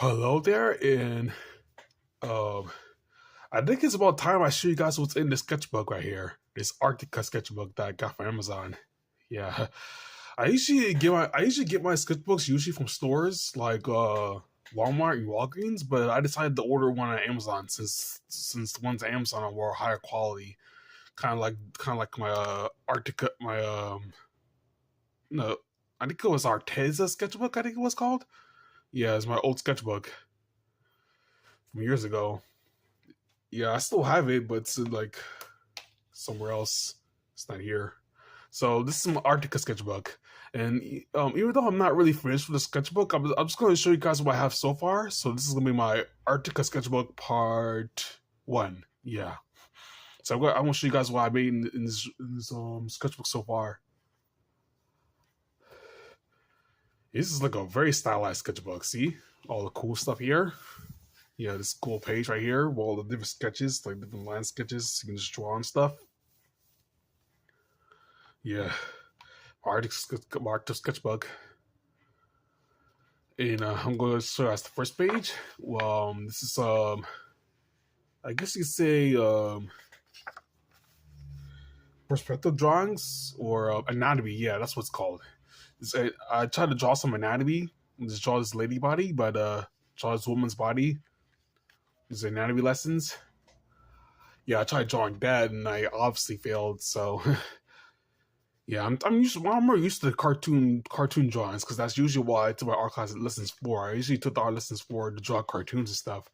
Hello there, and um, I think it's about time I show you guys what's in this sketchbook right here. This Articka sketchbook that I got from Amazon. Yeah, I usually get my sketchbooks usually from stores like Walmart and Walgreens, but I decided to order one on Amazon since the ones on Amazon were higher quality, kind of like my Articka my no, I think it was Arteza sketchbook. I think it was called. Yeah, it's my old sketchbook from years ago. Yeah, I still have it, but it's like somewhere else. It's not here. So this is my Arctica sketchbook, and even though I'm not really finished with the sketchbook, I'm just going to show you guys what I have so far. So this is going to be my Arctica sketchbook part one. Yeah. So I want to show you guys what I made in this sketchbook so far. This is like a very stylized sketchbook. See all the cool stuff here. Yeah, this cool page right here with all the different sketches, like different line sketches. You can just draw on stuff. Yeah, Arctic sketchbook. And I'm going to show you as the first page. Well, this is I guess you could say perspective drawings or anatomy. Yeah, that's what it's called. I tried to draw some anatomy. Just draw this lady body, but draw this woman's body. These anatomy lessons. Yeah, I tried drawing that, and I obviously failed. So, yeah, I'm more used to the cartoon drawings because that's usually what I took my art class lessons for. I usually took the art lessons for to draw cartoons and stuff.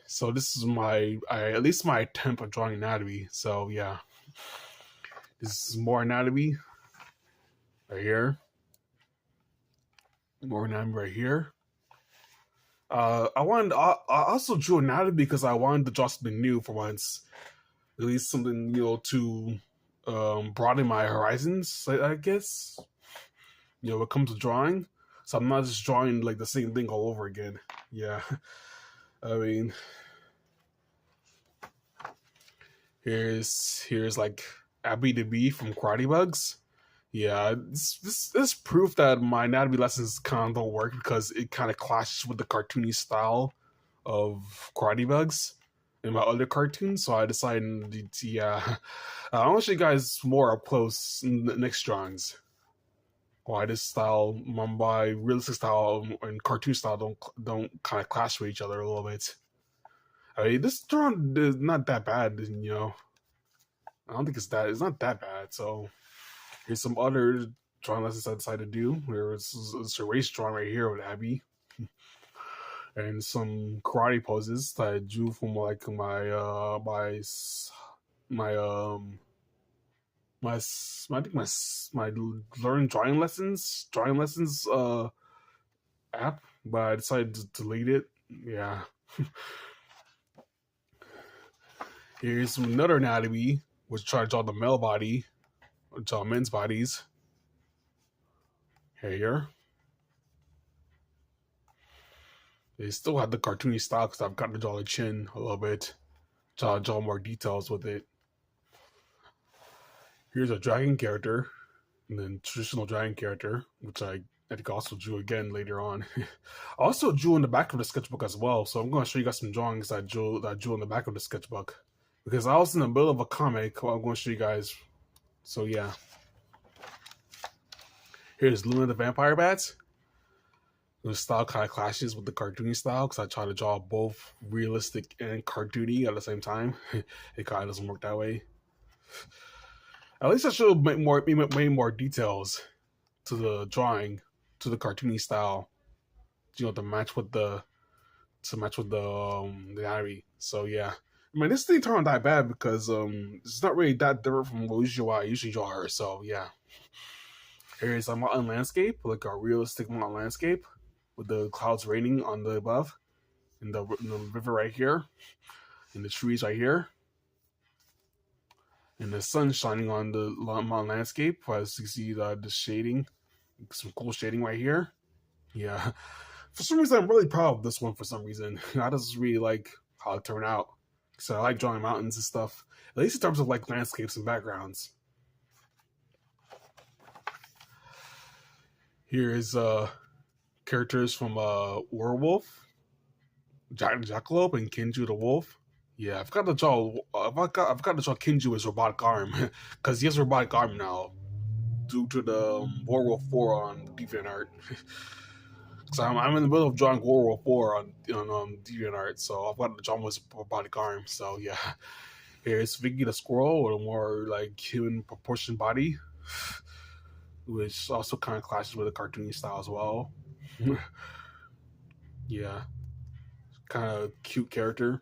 So this is at least my attempt at drawing anatomy. So yeah, this is more anatomy right here. More anatomy right here. I also drew anatomy because I wanted to draw something new for once, at least something to broaden my horizons. I guess when it comes to drawing, so I'm not just drawing like the same thing all over again. Yeah, I mean, here's like Abby the Bee from Karate Bugs. Yeah, this proof that my anatomy lessons kind of don't work because it kind of clashes with the cartoony style of Karate Bugs in my other cartoons. So I decided, yeah, I want to show you guys more up close in the next drawings. Why this style, my realistic style and cartoon style don't kind of clash with each other a little bit. I mean, this drawing is not that bad, I don't think it's not that bad. So here's some other drawing lessons I decided to do. There's a race drawing right here with Abby, and some karate poses that I drew from like my I think my learn drawing lessons app, but I decided to delete it. Yeah. Here's another anatomy, which try to draw the male body, draw men's bodies. Here. They still have the cartoony style because I've got to draw the chin a little bit. Try to draw more details with it. Here's a dragon character, and then traditional dragon character, which I think I also drew again later on. I also drew in the back of the sketchbook as well, so I'm going to show you guys some drawings that I drew in the back of the sketchbook. Because I was in the middle of a comic, I'm going to show you guys. So yeah. Here's Luna the Vampire Bats. The style kind of clashes with the cartoony style because I try to draw both realistic and cartoony at the same time. It kind of doesn't work that way. At least I should have made more details to the drawing, to the cartoony style, to match with the anatomy. So yeah, I mean this thing turned out that bad because it's not really that different from what I usually draw her. So yeah, here's a mountain landscape, like a realistic mountain landscape with the clouds raining on the above, and the river right here, and the trees right here. And the sun shining on the mountain landscape as you see the shading, some cool shading right here. Yeah, for some reason I'm really proud of this one. For some reason, I just really like how it turned out. So I like drawing mountains and stuff, at least in terms of like landscapes and backgrounds. Here is characters from Werewolf, Jackalope, and Kinju the Wolf. Yeah, I've got to draw. I've got to draw Kinju as robotic arm because he has a robotic arm now due to the Werewolf 4 on DeviantArt. So I'm in the middle of drawing Werewolf 4 on DeviantArt, so I've got to draw him with robotic arm. So yeah, here's Vicky the squirrel with a more like human proportion body, which also kind of clashes with the cartoony style as well. Yeah, kind of cute character.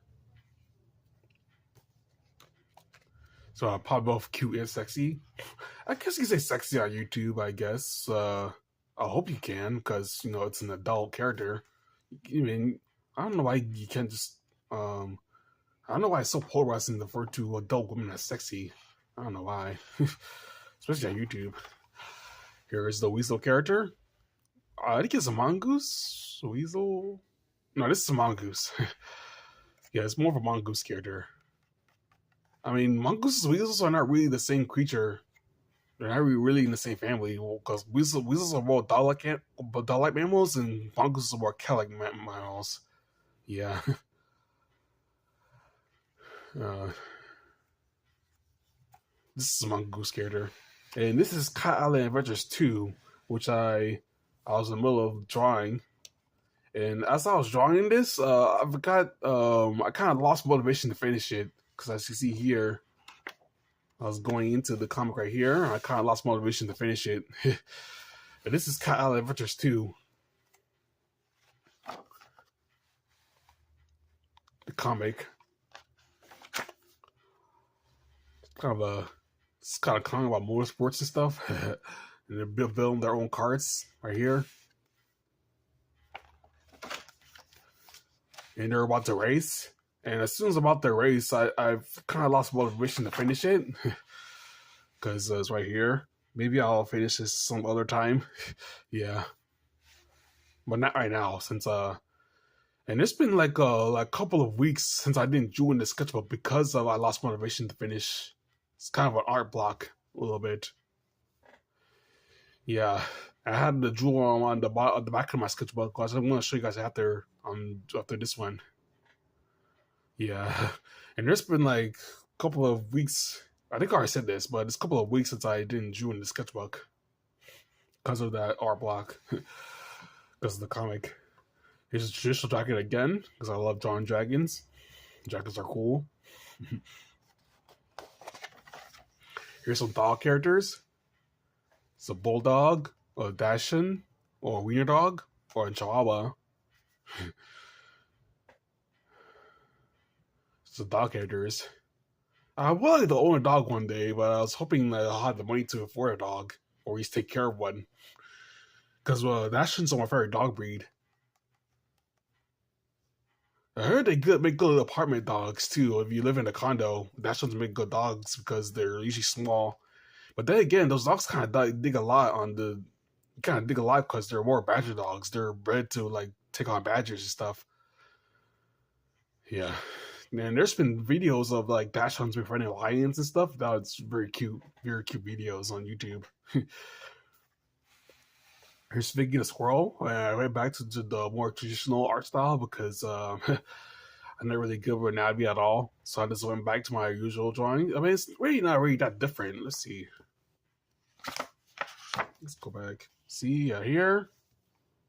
So probably both cute and sexy. I guess you can say sexy on YouTube. I guess. I hope you can, because it's an adult character. I mean, I don't know why you can't just. I don't know why it's so polarizing to refer to adult women as sexy. I don't know why, especially on YouTube. Here is the Weasel character. I think it's a mongoose. Weasel. No, this is a mongoose. Yeah, it's more of a mongoose character. I mean, mongooses and weasels are not really the same creature. They're not really in the same family, because weasels are more dog-like mammals, and mongooses are more cat-like mammals. Yeah. Uh, this is a mongoose character, and this is Cat Island Adventures 2, which I was in the middle of drawing. And as I was drawing this, I forgot. I kind of lost motivation to finish it, because as you see here, I was going into the comic right here, and I kind of lost motivation to finish it. But this is Cat Island Adventures 2. The comic. It's kind of comic about motorsports and stuff. And they're building their own carts right here. And they're about to race. And as soon as I'm about to race, I've kind of lost motivation to finish it. Because it's right here. Maybe I'll finish this some other time. Yeah. But not right now, since and it's been like a couple of weeks since I didn't draw in the sketchbook because I lost motivation to finish. It's kind of an art block a little bit. Yeah, I had the draw on the back of my sketchbook because I'm going to show you guys after this one. Yeah, and there's been like a couple of weeks. I think I already said this, but it's a couple of weeks since I didn't draw in the sketchbook because of that art block, because of the comic. Here's a traditional dragon again, because I love drawing dragons. Dragons are cool. Here's some dog characters. It's a bulldog, or a Dachshund, or a wiener dog, or a Chihuahua. It's the dog characters. I would like to own a dog one day, but I was hoping that I'll have the money to afford a dog, or at least take care of one. Because Dachshunds are my favorite dog breed. I heard they make good apartment dogs too. If you live in a condo, Dachshunds make good dogs because they're usually small. But then again, those dogs kind of dig a lot because they're more badger dogs. They're bred to like take on badgers and stuff. Yeah, and there's been videos of like Dachshunds befriending lions and stuff. That's very cute videos on YouTube. Here's Vicky the squirrel. I went back to the more traditional art style because I'm not really good with anatomy at all. So I just went back to my usual drawing. I mean, it's really not really that different. Let's see. Let's go back. See here?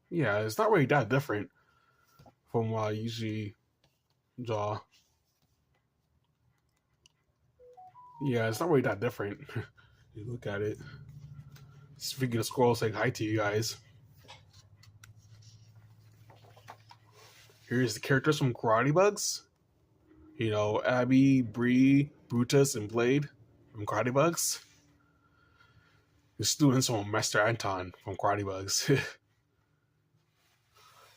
Yeah, it's not really that different from what I usually draw. Yeah, it's not really that different. You look at it. Speaking of squirrels, saying hi to you guys. Here's the characters from Karate Bugs. Abby, Bree, Brutus, and Blade from Karate Bugs. The students from Master Anton from Karate Bugs.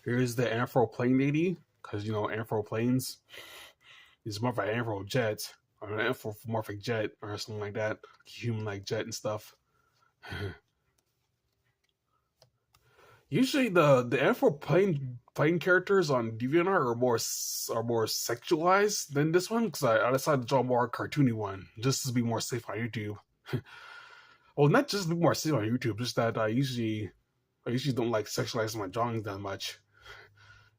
Here's the Anthroplane lady, because Anthroplanes is more of an Anthro jet, or an anthropomorphic jet, or something like that, human-like jet and stuff. Usually, the Anthroplane characters on DeviantArt are more sexualized than this one, because I decided to draw a more cartoony one, just to be more safe on YouTube. Well, not just to be more safe on YouTube, just that I usually I usually don't like sexualize my drawings that much,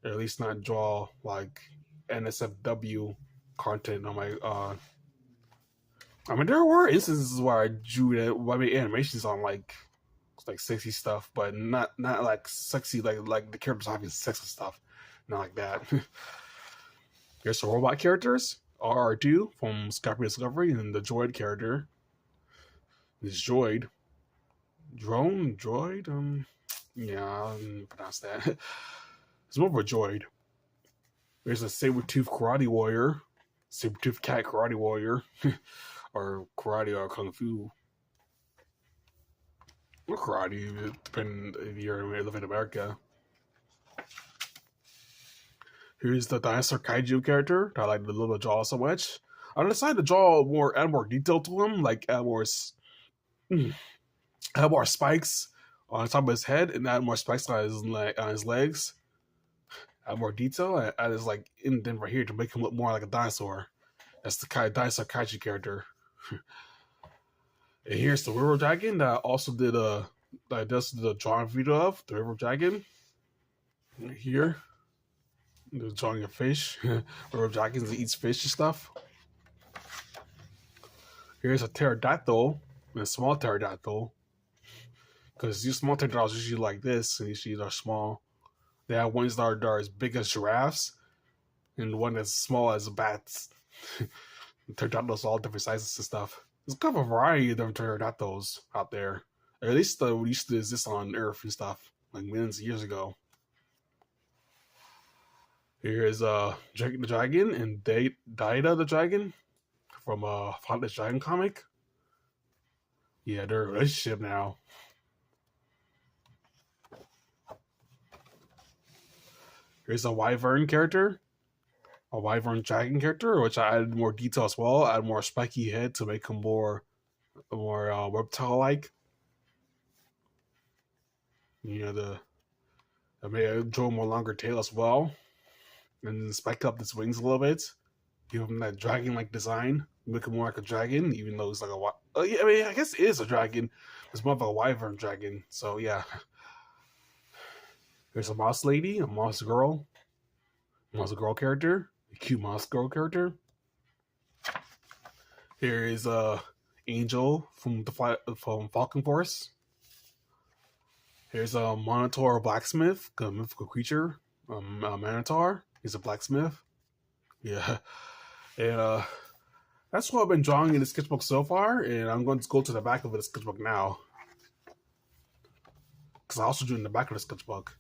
or at least not draw like NSFW content on my. I mean, there were instances where I drew that, I made animations on like sexy stuff, but not like sexy like the characters having sex and stuff, not like that. Here's some robot characters. RR2 from Skype Discovery, and the droid character. This droid. Yeah, I didn't pronounce that. It's more of a droid. There's a saber-tooth karate warrior, saber-tooth cat karate warrior, or karate or kung fu. Or karate, depending if you live in America. Here's the dinosaur kaiju character. I like the little jaw so much. I decided to add more detail to him, like add more spikes on top of his head, and add more spikes on his legs. Add more detail. Add his like indent right here to make him look more like a dinosaur. That's the dinosaur kaiju character. And here's the river dragon that I also did the drawing video of the river dragon. Right here. They're drawing a fish. River dragons that eats fish and stuff. Here's a pterodactyl, a small pterodactyl. Because these small pterodactyls usually like this, and usually they're small. They have ones that are as big as giraffes, and one that's small as bats. Pterodactyls all different sizes and stuff. There's kind of a variety of them pterodactyls out there. Or at least we used to exist on Earth and stuff, like millions of years ago. Here's Jake the Dragon and Daida the Dragon from Founders Dragon comic. Yeah, they're in a relationship now. Here's a Wyvern character, a Wyvern Dragon character, which I added more detail as well. I added more spiky head to make him more reptile-like. You know, I may draw him a longer tail as well, and then spike up his wings a little bit, give him that dragon-like design, make him more like a dragon, even though it's like yeah, I mean, I guess it is a dragon. It's more of a Wyvern dragon, so yeah. There's a mouse lady, a mouse girl character, a cute mouse girl character. Here is Angel from Falcon Force. Here's a Minotaur blacksmith, a mythical creature. A Minotaur. He's a blacksmith. Yeah, and that's what I've been drawing in the sketchbook so far. And I'm going to go to the back of the sketchbook now, because I also drew in the back of the sketchbook.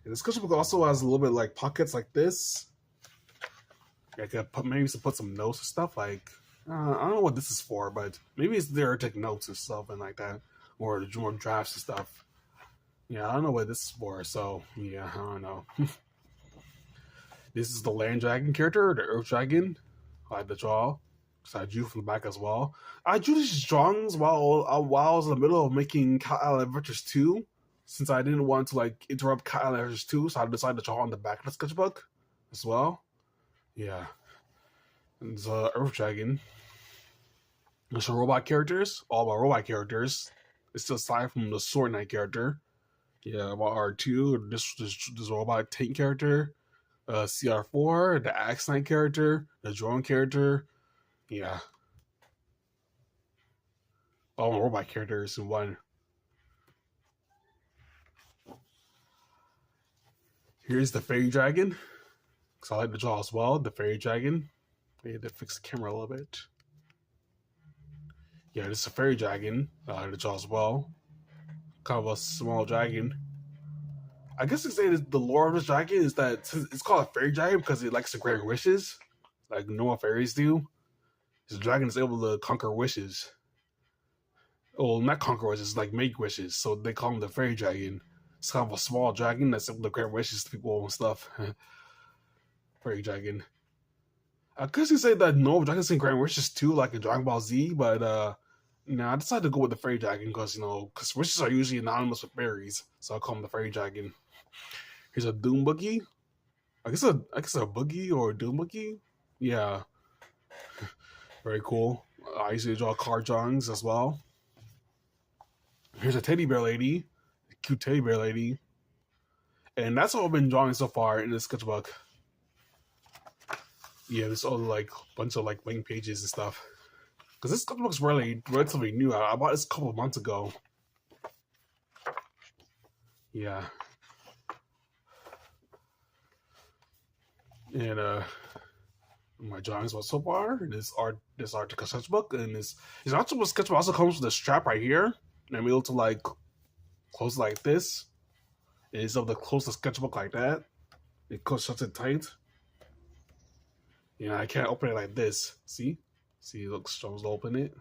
And the sketchbook also has a little bit like pockets like this. I could maybe put some notes and stuff like. I don't know what this is for, but maybe it's there to take notes and stuff and like that, or more drafts and stuff. Yeah, I don't know what this is for, so yeah, I don't know. This is the land dragon character, the earth dragon. I had to draw, so I drew from the back as well. I drew these drawings while I was in the middle of making Cat Island Adventures 2, since I didn't want to like interrupt Cat Island Adventures 2, so I decided to draw on the back of the sketchbook as well. Yeah, and it's earth dragon. There's some robot characters, all my robot characters. It's still aside from the Sword Knight character. Yeah, about R2, this robot tank character, CR4, the Axe Knight character, the drone character. Yeah. All my robot characters in one. Here's the fairy dragon. Because I like to draw as well, the fairy dragon. I had to fix the camera a little bit. Yeah, this is a fairy dragon. I like to draw as well. Kind of a small dragon. I guess you could say the lore of this dragon is that it's called a fairy dragon because it likes to grant wishes, like normal fairies do. This dragon is able to conquer wishes. Well, not conquer wishes, like make wishes. So they call him the fairy dragon. It's kind of a small dragon that's able to grant wishes to people and stuff. Fairy dragon. I guess you say that normal dragons can grant wishes too, like in Dragon Ball Z, but I decided to go with the fairy dragon because because wishes are usually anonymous with fairies, so I call him the fairy dragon. Here's a Doom Boogie. I guess a Boogie or a Doom Boogie. Yeah, very cool. I usually draw card drawings as well. Here's a teddy bear lady, cute teddy bear lady. And that's all I've been drawing so far in this sketchbook. Yeah, there's all like a bunch of like blank pages and stuff. Because this sketchbook's really relatively new. I bought this a couple of months ago. Yeah. And my drawings so far, this Articka sketchbook, and this Articka sketchbook also comes with a strap right here. And I'm able to like close like this. It's able to close the sketchbook like that. It shuts it tight. Yeah, I can't open it like this. See, it looks strong to open it.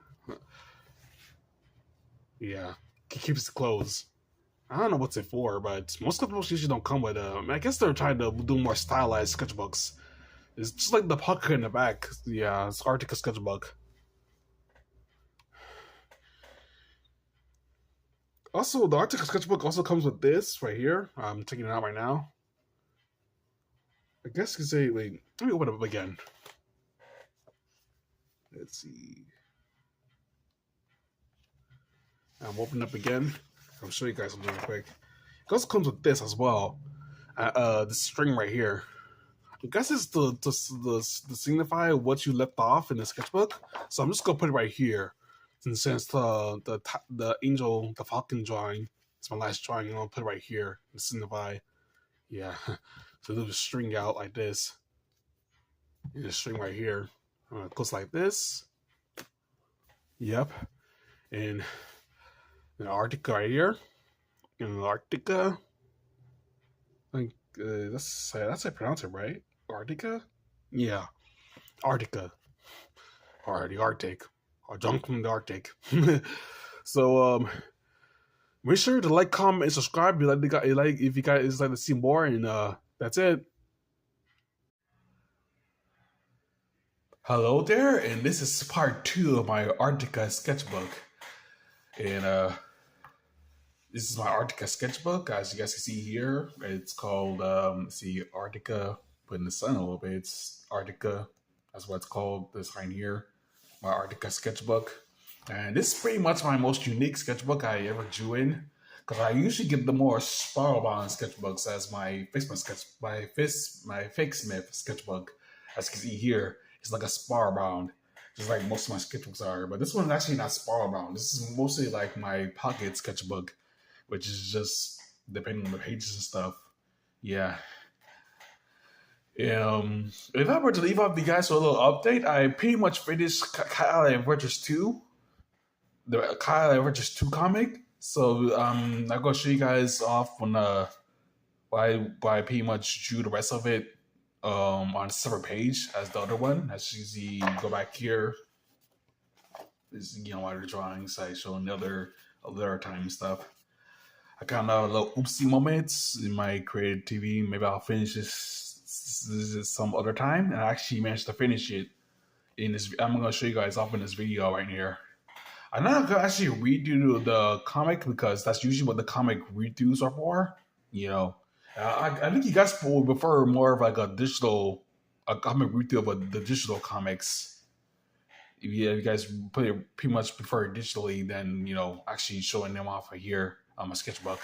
Yeah, it keeps it closed. I don't know what's it for, but most sketchbooks usually don't come with I guess they're trying to do more stylized sketchbooks. It's just like the pocket in the back. Yeah, it's Arctic sketchbook. Also, the Arctic sketchbook also comes with this right here. I'm taking it out right now. I guess you could say, wait, let me open it up again. Let's see. I'm opening up again. I'll show you guys something real quick. It also comes with this as well. The string right here. I guess it's to signify what you left off in the sketchbook. So I'm just gonna put it right here. And since the angel, the falcon drawing, it's my last drawing, I'll put it right here to signify. Yeah. So there's a string out like this. And a string right here. It goes like this. Yep. And an Articka right here. And an Articka. Like that's how I pronounce it, right? Articka? Yeah. Articka. Or the Arctic. Or junk from the Arctic. So make sure to like, comment, and subscribe if you guys like to see more, and that's it. Hello there, and this is part 2 of my Articka sketchbook. And this is my Articka sketchbook, as you guys can see here. It's called Articka, put in the sun a little bit. It's Articka, that's what it's called, this sign here. My Articka sketchbook. And this is pretty much my most unique sketchbook I ever drew in. Because I usually get the more spiral bound sketchbooks as my fake Smith sketchbook. As you can see here, it's like a spiral bound, just like most of my sketchbooks are. But this one's actually not spiral bound. This is mostly like my pocket sketchbook, which is just depending on the pages and stuff. Yeah. If I were to leave off you guys with a little update, I pretty much finished Kyle Adventures 2, the Kyle Adventures 2 comic. So I'm gonna show you guys off on why I pretty much drew the rest of it on a separate page as the other one. As you see, go back here. This is other drawings I show another time stuff. I kind of little oopsie moments in my creativity. Maybe I'll finish this some other time, and I actually managed to finish it in this. I'm gonna show you guys off in this video right here. I'm not gonna actually redo the comic because that's usually what the comic redos are for. I think you guys would prefer more of like a comic redo of the digital comics. If you guys pretty much prefer digitally than actually showing them off right here on my sketchbook.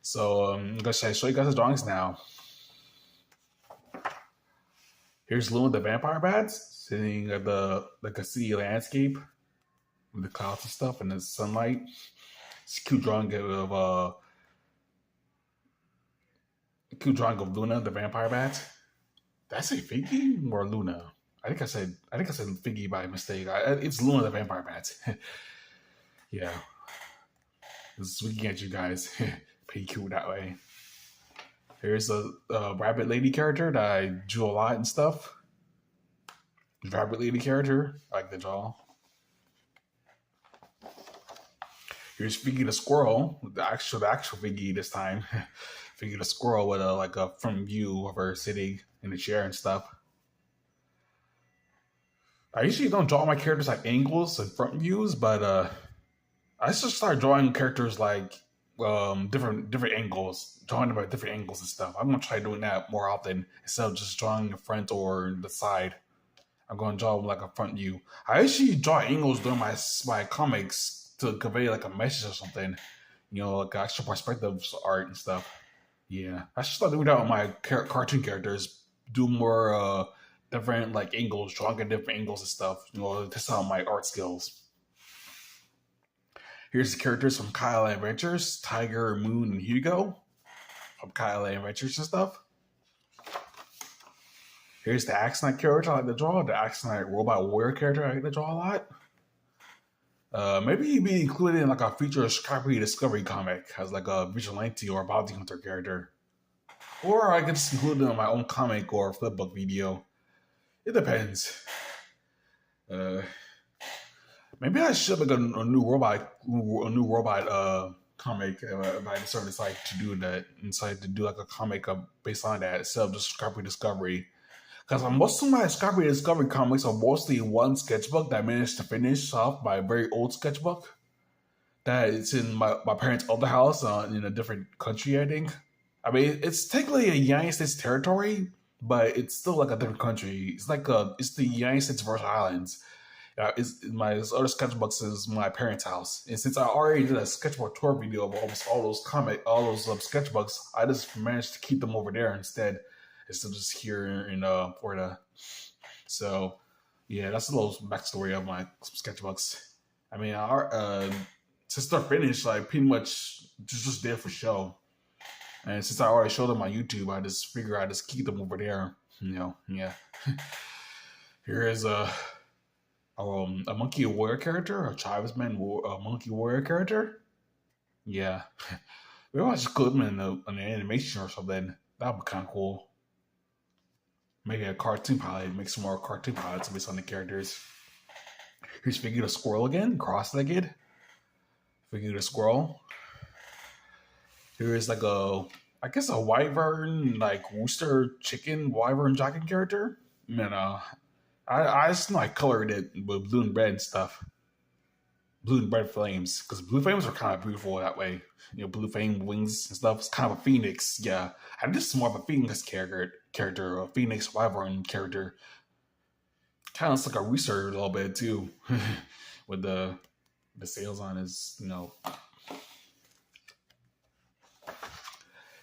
So I'm gonna show you guys the drawings now. Here's Luna the vampire bats sitting at a city landscape with the clouds and stuff and the sunlight. It's a cute drawing of Luna the vampire bat. Did I say Figgy or Luna? I think I said Figgy by mistake. It's Luna the vampire bat. Yeah, just looking at you guys. Pretty cute that way. Here's a rabbit lady character that I drew a lot and stuff. Rabbit lady character, I like the draw. Here's Figgy the squirrel, the actual Figgy this time. Figgy the squirrel with a front view of her sitting in the chair and stuff. I usually don't draw my characters like angles and front views, but I just started drawing characters like different angles, drawing them at different angles and stuff. I'm gonna try doing that more often instead of just drawing the front or the side. I'm gonna draw like a front view. I actually draw angles during my comics to convey like a message or something. like extra perspectives art and stuff. Yeah, I should start doing that with my cartoon characters. Do more different like angles, drawing at different angles and stuff. Test out my art skills. Here's the characters from Kyle Adventures: Tiger, Moon, and Hugo from Kyle Adventures and stuff. Here's the Axonite character I like to draw. The Axonite robot warrior character I like to draw a lot. Maybe he'd be included in like a feature Scrappy Discovery comic as like a vigilante or a bounty hunter character. Or I could just include it in my own comic or flipbook video. It depends. Uh, Maybe I should make a new robot comic if I decide to do that. Decide to do like a comic based on that instead of just Scrappy Discovery. Because most of my Scrappy Discovery comics are mostly one sketchbook that I managed to finish off by a very old sketchbook. That it's in my parents' older house in a different country, I think. I mean, it's technically a United States territory, but it's still like a different country. It's the United States Virgin Islands. My other sketchbooks is my parents' house, and since I already did a sketchbook tour video of almost all those sketchbooks, I just managed to keep them over there instead of just here in Florida. So yeah, that's a little backstory of my sketchbooks. I mean, since they're finished, I pretty much just did for show. And since I already showed them on YouTube, I just figure I just keep them over there. Yeah. Here is a monkey warrior character, a tribesman monkey warrior character. Yeah. Maybe I'll just put them in an animation or something. That would be kind of cool. Maybe a cartoon pilot, make some more cartoon pilots based on the characters. Here's Figure the Squirrel again, cross-legged. Figure the Squirrel. Here is like I guess a wyvern, like rooster chicken wyvern jockey character. I just know I colored it with blue and red and stuff. Blue and red flames, because blue flames are kind of beautiful that way. Blue flame wings and stuff. It's kind of a phoenix. Yeah, and this is more of a phoenix character, a phoenix wyvern character. Kind of looks like a rooster a little bit too, with the sails on his.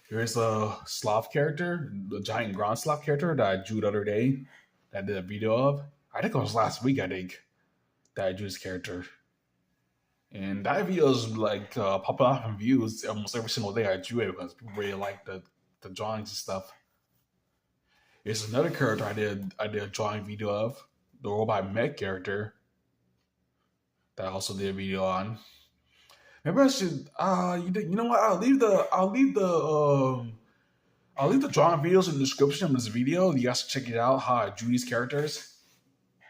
Here's a sloth character, the giant ground sloth character that I drew the other day. That I did a video of. I think it was last week. I think that I drew this character. And that video is like popping off in views almost every single day I drew it because people really like the drawings and stuff. There's another character I did a drawing video of, the robot mech character that I also did a video on. Maybe I should you know what? I'll leave the drawing videos in the description of this video. You guys can check it out how I drew these characters.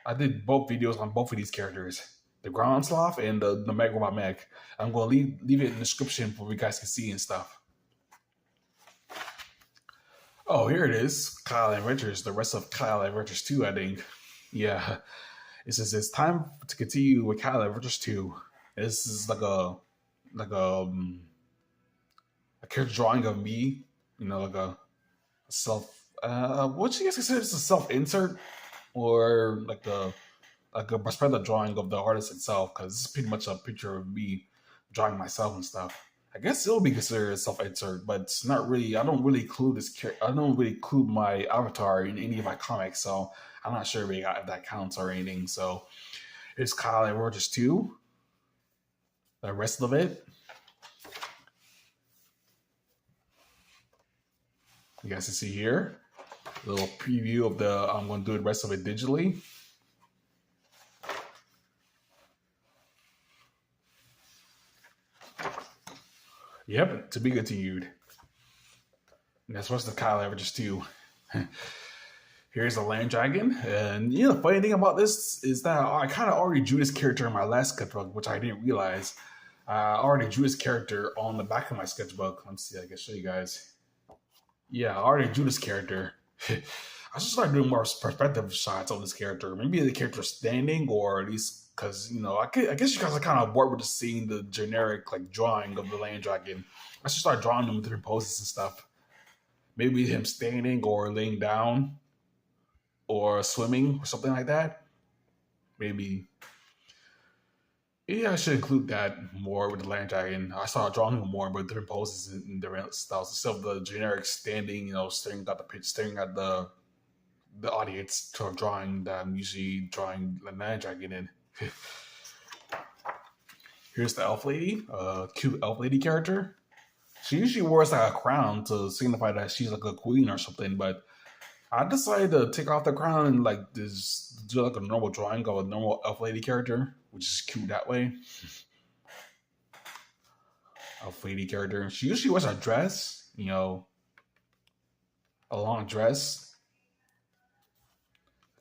I did both videos on both of these characters. The ground sloth and the mech robot mech. I'm gonna leave it in the description for you guys can see and stuff. Oh, here it is. Kyle Adventures. The rest of Kyle Adventures 2, I think. Yeah. It says it's time to continue with Kyle Adventures 2. This is like a character drawing of me, like a self what you guys consider this a self-insert or like a perspective drawing of the artist itself, because this is pretty much a picture of me drawing myself and stuff. I guess it'll be considered a self-insert, but it's not really. I don't really include my avatar in any of my comics, so I'm not sure if that counts or anything. So here's Kyle and Rogers 2. The rest of it, you guys can see here. A little preview of I'm going to do the rest of it digitally. Yep, to be continued. And that's what's the Kyle Averages 2. Here's the Land Dragon. And the funny thing about this is that I kind of already drew this character in my last sketchbook, which I didn't realize. I already drew this character on the back of my sketchbook. Let's see, I can show you guys. Yeah, I already drew this character. I should start doing more perspective shots of this character. Maybe the character's standing, or at least because I guess you guys are kind of bored with just seeing the generic like drawing of the Land Dragon. I should start drawing them in different poses and stuff. Maybe him standing or laying down or swimming or something like that. Maybe. Yeah, I should include that more with the land dragon. I started drawing him more, but different poses and different styles instead of the generic standing, staring at the pitch, staring at the audience to a drawing that I'm usually drawing the land dragon in. Here's the elf lady, cute elf lady character. She usually wears like a crown to signify that she's like a queen or something, but I decided to take off the crown and like this do like a normal drawing of a normal elf lady character, which is cute that way. Elf lady character. She usually wears a dress, a long dress,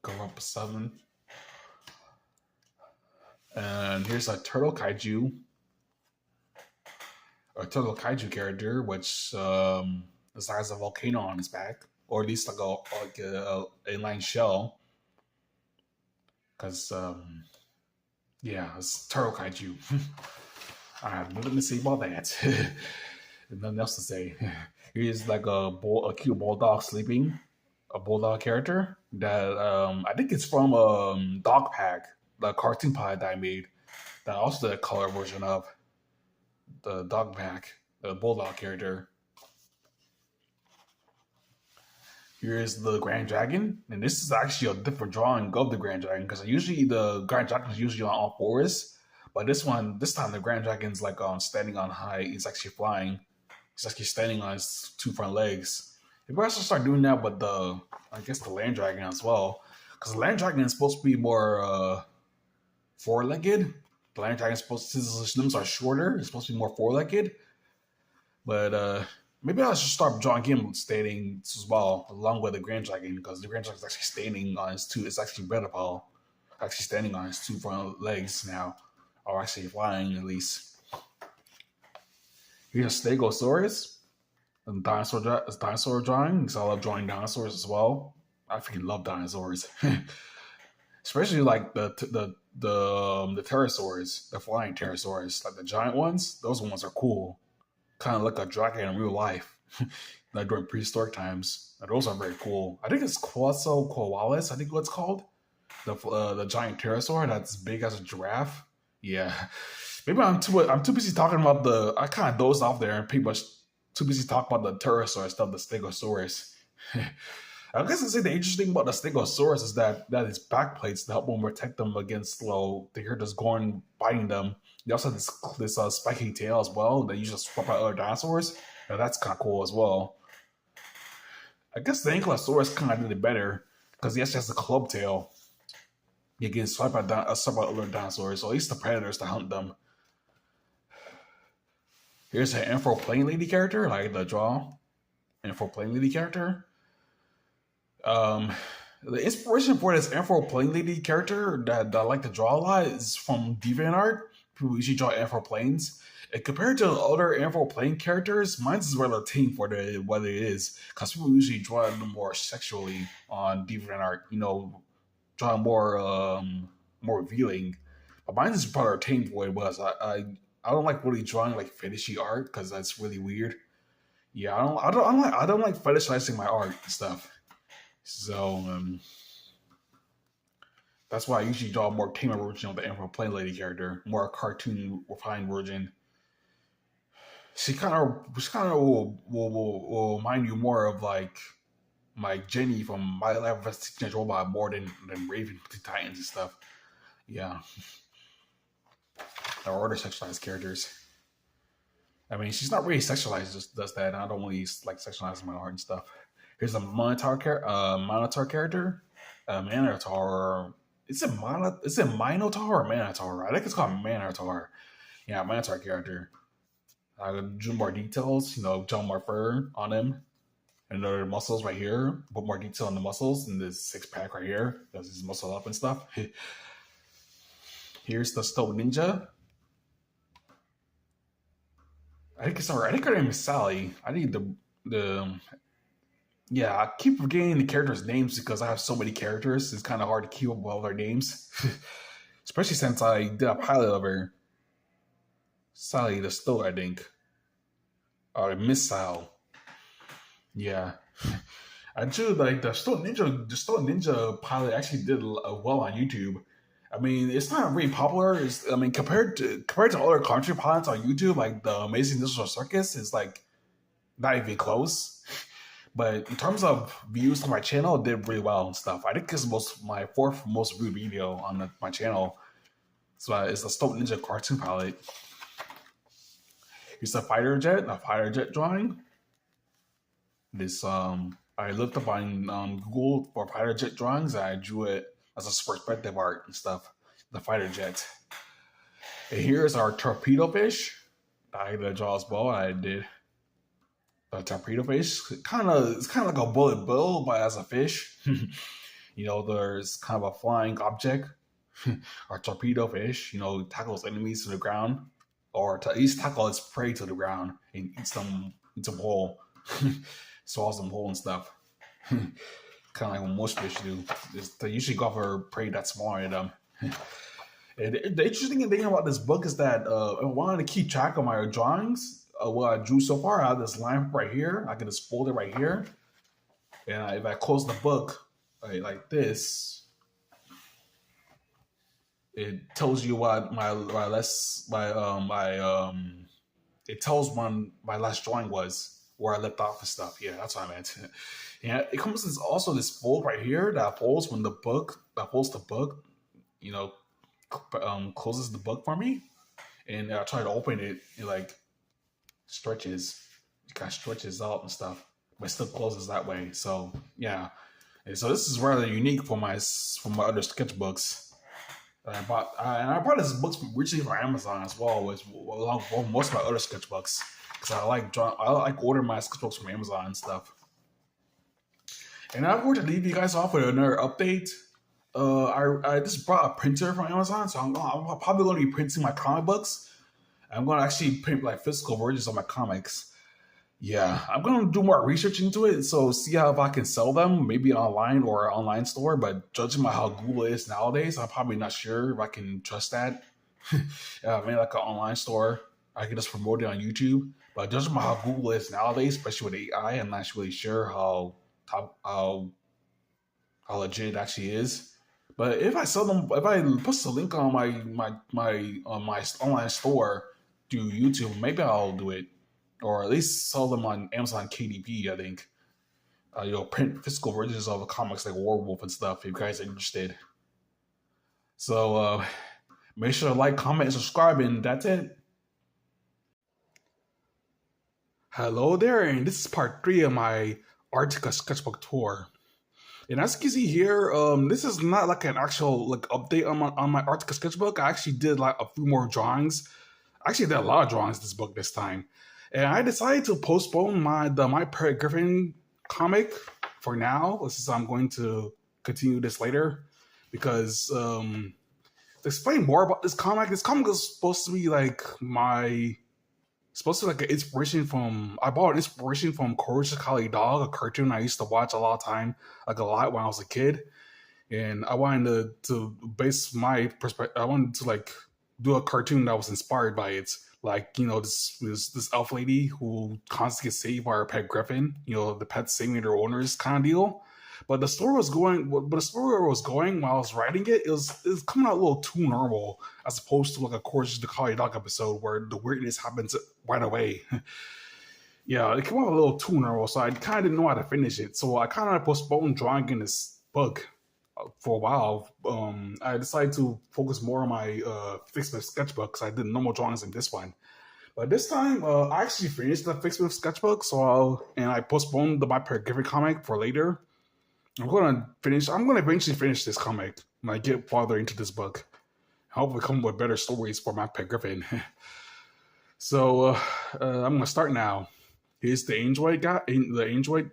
go up a seven. And here's a turtle kaiju character, which has a volcano on his back, or at least like a inline shell, because yeah, it's turtle kaiju. I have nothing to say about that. Nothing else to say. Here's like a cute bulldog sleeping, a bulldog character that I think it's from Dog Pack, the cartoon pod that I made. That also the color version of the Dog Pack, the bulldog character. Here's the Grand Dragon, and this is actually a different drawing of the Grand Dragon because usually the Grand Dragon is usually on all fours, but this time the Grand Dragon's like standing on high. He's actually flying. He's actually standing on his two front legs. Maybe I should start doing that with I guess the Land Dragon as well, because the Land Dragon is supposed to be more four-legged. The Land Dragon is supposed to, his limbs are shorter. It's supposed to be more four-legged, but maybe I should start drawing him standing as well, along with the Grand Dragon, because the Grand Dragon is actually standing on his two. It's actually Butterball, actually standing on his two front legs now, or actually flying at least. Here's a Stegosaurus, a dinosaur drawing, because I love drawing dinosaurs as well. I freaking love dinosaurs, especially like the pterosaurs, the flying pterosaurs, like the giant ones. Those ones are cool, kind of like a dragon in real life, like during prehistoric times. And those are very cool. I think it's Quetzalcoatlus. I think what's called the giant pterosaur that's big as a giraffe. Yeah, maybe I'm too busy talking about I kind of dozed off there and pretty much too busy talking about the pterosaur stuff, the Stegosaurus. I guess I say the interesting about the Stegosaurus is that its back plates to help them protect them against the predators going biting them. They also have this spiky tail as well that you just swap out other dinosaurs. And that's kind of cool as well. I guess the Ankylosaurus kind of did it better because he actually has a club tail. You can swipe out other dinosaurs, or at least the predators to hunt them. Here's an Amphiplane Lady character, like the draw. Amphiplane Lady character. The inspiration for this Amphiplane Lady character that I like to draw a lot is from DeviantArt. People usually draw amphiplanes. And compared to other amphiplane characters, mine is rather tame for what it is. Because people usually draw them more sexually on DeviantArt, draw more revealing. But mine is rather tame for what it was. I don't like really drawing like fetishy art because that's really weird. Yeah, I don't like fetishizing my art and stuff. So that's why I usually draw a more tamer version of the Amphiplane Lady character, more cartoon refined version. She kind of will remind you more of like my Jenny from My Life as a Teenage Robot more than Raven to Titans and stuff. Yeah, or other sexualized characters. I mean, she's not really sexualized; just does that. I don't really like sexualizing my art and stuff. Here's a Minotaur character, Minotaur. Is it Minotaur or Minotaur? I think it's called Minotaur. Yeah, Minotaur character. I drew more details, draw more fur on him. And the muscles right here. Put more detail on the muscles and this six pack right here. Does his muscle up and stuff. Here's the Stone Ninja. I think her name is Sally. I need the yeah, I keep forgetting the characters' names because I have so many characters. It's kind of hard to keep up with all their names. Especially since I did a pilot of her. Sally the Stoat, I think. Or Missile. Yeah. I drew like the Stoat Ninja pilot actually did well on YouTube. I mean, it's not really popular. I mean, compared to other country pilots on YouTube, like the Amazing Digital Circus, is like not even close. But in terms of views to my channel, it did really well and stuff. I think it's my fourth most viewed video on my channel. So it's a Stone Ninja cartoon pilot. Here's a fighter jet drawing. This I looked up on Google for fighter jet drawings. I drew it as a perspective art and stuff. The fighter jet. And here's our torpedo fish. I had to draw as well. I did a torpedo fish. It's kind of like a bullet bill, but as a fish. There's kind of a flying object. Our torpedo fish, tackles enemies to the ground, or to at least tackle its prey to the ground and eats them whole, swallows them whole and stuff. Kind of like what most fish do. They usually go for prey that's smaller than them. And the interesting thing about this book is that I wanted to keep track of my drawings. What I drew so far, I have this line right here. I can just fold it right here, and if I close the book like this, it tells you what it tells when my last drawing was, where I left off and stuff. Yeah, that's what I meant. Yeah, it comes with also this fold right here that folds the book, closes the book for me. And I try to open it, it like stretches, it kind of stretches out and stuff, but still closes that way. So yeah, and so this is rather unique for my other sketchbooks. I bought this book originally from Amazon as well, along with most of my other sketchbooks, because I like ordering my sketchbooks from Amazon and stuff. And I'm going to leave you guys off with another update. I just brought a printer from Amazon, so I'm probably going to be printing my comic books. I'm going to actually print like physical versions of my comics. Yeah, I'm going to do more research into it, so see how if I can sell them, maybe online or online store. But judging by how Google is nowadays, I'm probably not sure if I can trust that. Maybe like an online store, I can just promote it on YouTube. But judging by how Google is nowadays, especially with AI, I'm not really sure how legit it actually is. But if I sell them, if I post a link on my online store through YouTube, maybe I'll do it, or at least sell them on Amazon KDP. I think print physical versions of the comics like Werewolf and stuff. If you guys are interested, so make sure to like, comment, and subscribe, and that's it. Hello there, and this is part 3 of my Articka sketchbook tour. And as you can see here, this is not like an actual update on my Articka sketchbook. I actually did like a few more drawings. I actually did a lot of drawings this book this time, and I decided to postpone my Perry Griffin comic for now. Since I'm going to continue this later, because to explain more about this comic is supposed to be like an inspiration from. I bought an inspiration from Courage the Cowardly Dog, a cartoon I used to watch a lot when I was a kid, and I wanted to base my perspective. I wanted to do a cartoon that was inspired by it. This elf lady who constantly gets saved by her pet Griffin. The pets saving their owners kind of deal. But the story was going. While I was writing it, it was coming out a little too normal, as opposed to like a Courage the Cowardly Dog episode where the weirdness happens right away. Yeah, it came out a little too normal, so I kind of didn't know how to finish it. So I kind of postponed drawing in this book for a while. I decided to focus more on my Fixsmith sketchbook, because I did normal drawings in this one. But this time, I actually finished the Fixsmith sketchbook, and I postponed the My Perry Griffin comic for later. I'm gonna eventually finish this comic when I get farther into this book. Hopefully come with better stories for my pet Griffin. So I'm gonna start now. Here's the android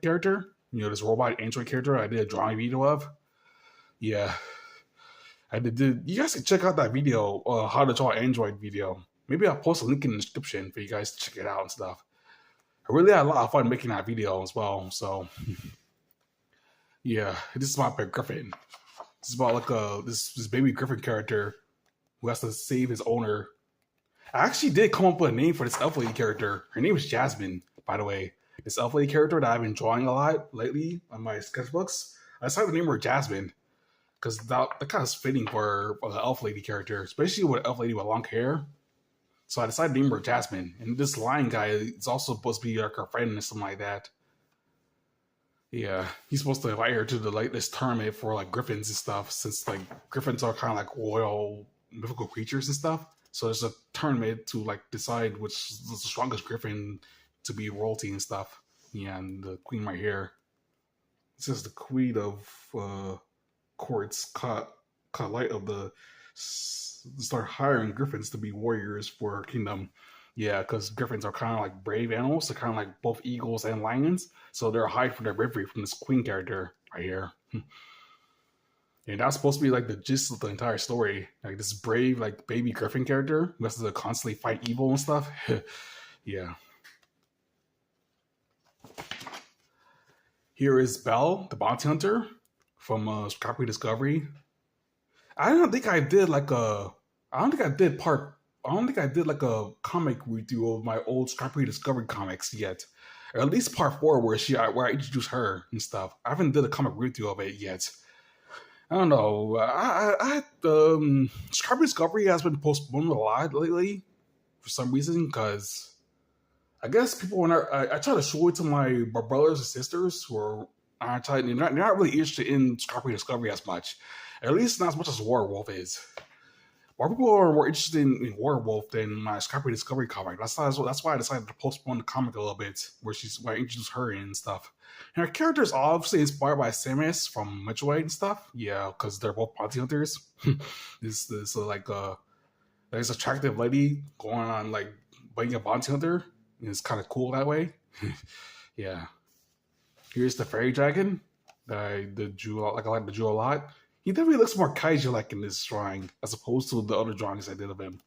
character. This robot android character I did a drawing video of. Yeah. I did. You guys can check out that video, how to draw android video. Maybe I'll post a link in the description for you guys to check it out and stuff. I really had a lot of fun making that video as well, so yeah, this is my pet Griffin. This is about this baby Griffin character who has to save his owner. I actually did come up with a name for this elf lady character. Her name is Jasmine, by the way. This elf lady character that I've been drawing a lot lately on my sketchbooks. I decided to name her Jasmine. because that kind of fitting for an elf lady character, especially with an elf lady with long hair. So I decided to name her Jasmine. And this lion guy is also supposed to be like her friend or something like that. Yeah, he's supposed to invite her to the like this tournament for like griffins and stuff, since like griffins are kind of like royal mythical creatures and stuff. So there's a tournament to like decide which is the strongest griffin to be royalty and stuff. Yeah, and the queen right here. It says the queen of courts caught light of the start hiring griffins to be warriors for her kingdom. Yeah, because griffins are kind of like brave animals. They're kind of like both eagles and lions. So they're hide for their bravery from this queen character right here. And that's supposed to be like the gist of the entire story. Like this brave, like baby griffin character who has to constantly fight evil and stuff. Yeah. Here is Belle, the bounty hunter from Copy Discovery. I don't think I did like a. I don't think I did part. I don't think I did like a comic review of my old Scrappy Discovery comics yet, or at least part 4 where I introduced her and stuff. I haven't did a comic review of it yet. I don't know. Scrappy Discovery has been postponed a lot lately for some reason because I guess people when I try to show it to my brothers and sisters who are they're not really interested in Scrappy Discovery as much. At least not as much as Werewolf is. More people are more interested in Werewolf than my Scrappy Discovery comic. That's why I decided to postpone the comic a little bit, where I introduced her and stuff. And her character is obviously inspired by Samus from Metroid and stuff. Yeah, because they're both bounty hunters. this like this attractive lady going on like being a bounty hunter. And it's kind of cool that way. Yeah. Here's the fairy dragon that I drew. Like I like the drew a lot. He definitely looks more kaiju-like in this drawing as opposed to the other drawings I did of him.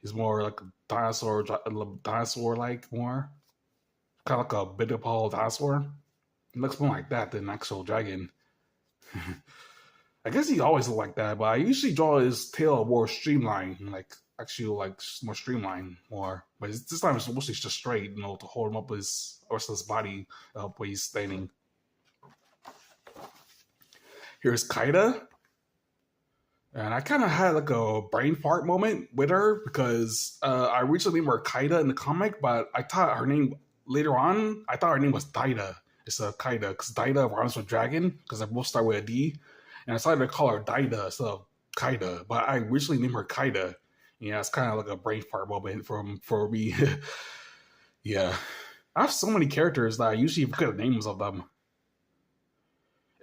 He's more like a dinosaur-like more. Kind of like a big Paul dinosaur. He looks more like that than an actual dragon. I guess he always looked like that, but I usually draw his tail more streamlined, like actually like more streamlined more. But this time it's mostly just straight, to hold him up his rest of his body up where he's standing. Here's Kaida. And I kind of had like a brain fart moment with her because I originally named her Kaida in the comic, but I thought her name later on, I thought her name was Daida. It's a Kaida because Daida rhymes with dragon because they both start with a D. And I decided to call her Daida instead of Kaida, but I originally named her Kaida. Yeah, it's kind of like a brain fart moment for me. Yeah. I have so many characters that I usually forget the names of them.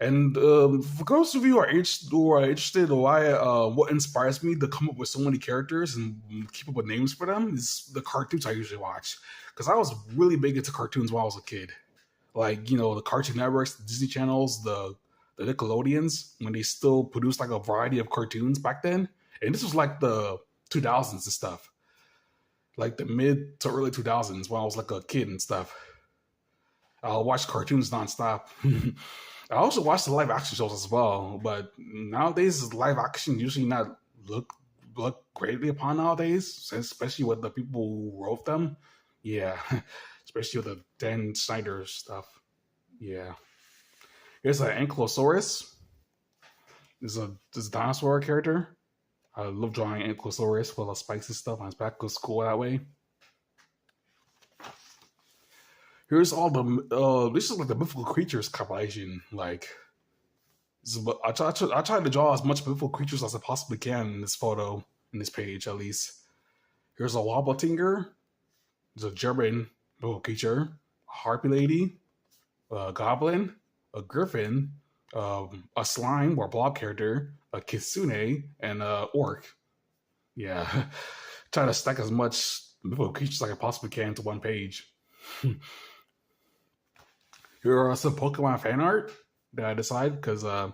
And for those of you who are interested in why what inspires me to come up with so many characters and keep up with names for them is the cartoons I usually watch. Because I was really big into cartoons when I was a kid. Like, the Cartoon Networks, the Disney channels, the Nickelodeons, when they still produced like a variety of cartoons back then. And this was like the 2000s and stuff. Like the mid to early 2000s when I was like a kid and stuff. I'll watch cartoons nonstop. I also watch the live action shows as well, but nowadays live action usually not look greatly upon nowadays, especially with the people who wrote them. Yeah, especially with the Dan Snyder stuff. Yeah. Here's an Ankylosaurus. This is a dinosaur character. I love drawing Ankylosaurus with the spikes and stuff on his back. Goes cool that way. Here's all the this is like the mythical creatures compilation. Like, I try to draw as much mythical creatures as I possibly can in this photo, in this page at least. Here's a Wobbletinger. There's a German mythical creature, a Harpy Lady, a Goblin, a Griffin, a Slime or Blob character, a Kitsune, and a Orc. Yeah, try to stack as much mythical creatures as I possibly can into one page. Here are some Pokemon fan art that I decided because I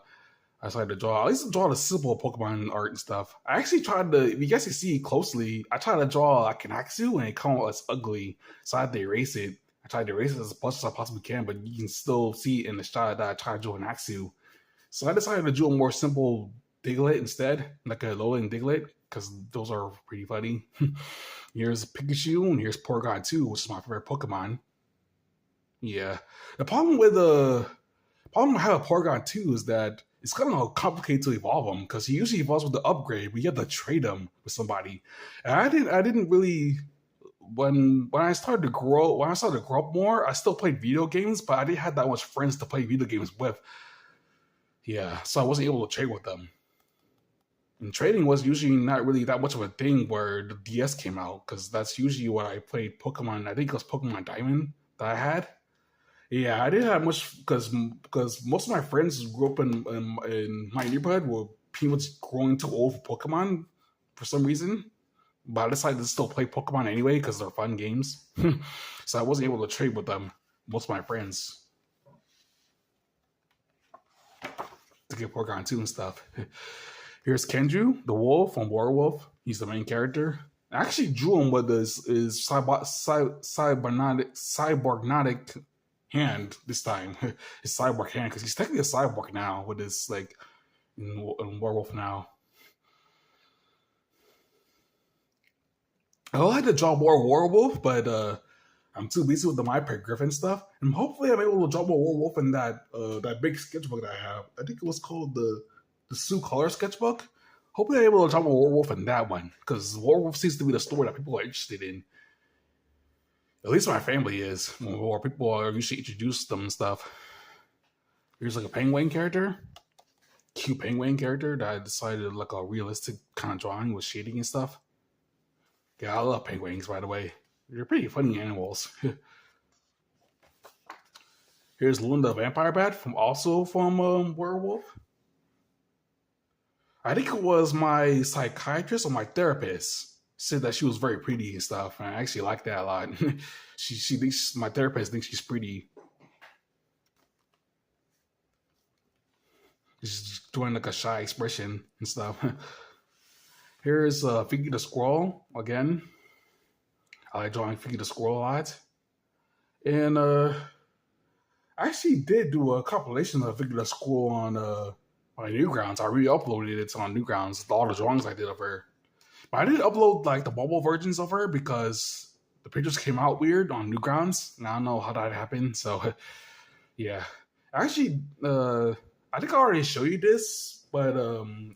decided to draw. I used to draw the simple Pokemon art and stuff. I actually tried to, if you guys can see closely, I tried to draw a Kanaxu and it came out as ugly. So I had to erase it. I tried to erase it as much as I possibly can, but you can still see in the shot that I tried to draw an Axu. So I decided to draw a more simple Diglett instead, like a Alolan Diglett, because those are pretty funny. Here's Pikachu and here's Porygon 2, which is my favorite Pokemon. Yeah. The problem I have with Porygon 2 is that it's kind of complicated to evolve him because he usually evolves with the upgrade, but you have to trade him with somebody. And I didn't really when I started to grow up more, I still played video games, but I didn't have that much friends to play video games with. Yeah, so I wasn't able to trade with them. And trading was usually not really that much of a thing where the DS came out because that's usually what I played Pokemon. I think it was Pokemon Diamond that I had. Yeah, I didn't have much because most of my friends who grew up in my neighborhood were pretty much growing too old for Pokemon for some reason. But I decided to still play Pokemon anyway because they're fun games. So I wasn't able to trade with them, most of my friends, to get Pokemon too and stuff. Here's Kenju, the wolf from Werewolf. He's the main character. I actually drew him with his cyborgnotic hand this time. His cyborg hand, because he's technically a cyborg now with his, like, in Werewolf now. I would like to draw more Werewolf, but I'm too busy with the My Pet Griffin stuff. And hopefully I'm able to draw more Werewolf in that big sketchbook that I have. I think it was called the Sue Color sketchbook. Hopefully I'm able to draw more Werewolf in that one, because Werewolf seems to be the story that people are interested in. At least my family is, or people are usually introduced them and stuff. Here's like a penguin character. Cute penguin character that I decided like a realistic kind of drawing with shading and stuff. Yeah, I love penguins, by the way. They're pretty funny animals. Here's Luna the Vampire Bat from Werewolf. I think it was my psychiatrist or my therapist said that she was very pretty and stuff. And I actually like that a lot. she thinks my therapist thinks she's pretty. She's doing like a shy expression and stuff. Here's Figgy the Squirrel again. I like drawing Figgy the Squirrel a lot. And I actually did do a compilation of Figgy the Squirrel on Newgrounds. I re-uploaded it on Newgrounds, all the drawings I did of her. But I didn't upload like the mobile versions of her because the pictures came out weird on Newgrounds. And I don't know how that happened. So yeah. Actually, I think I already showed you this. But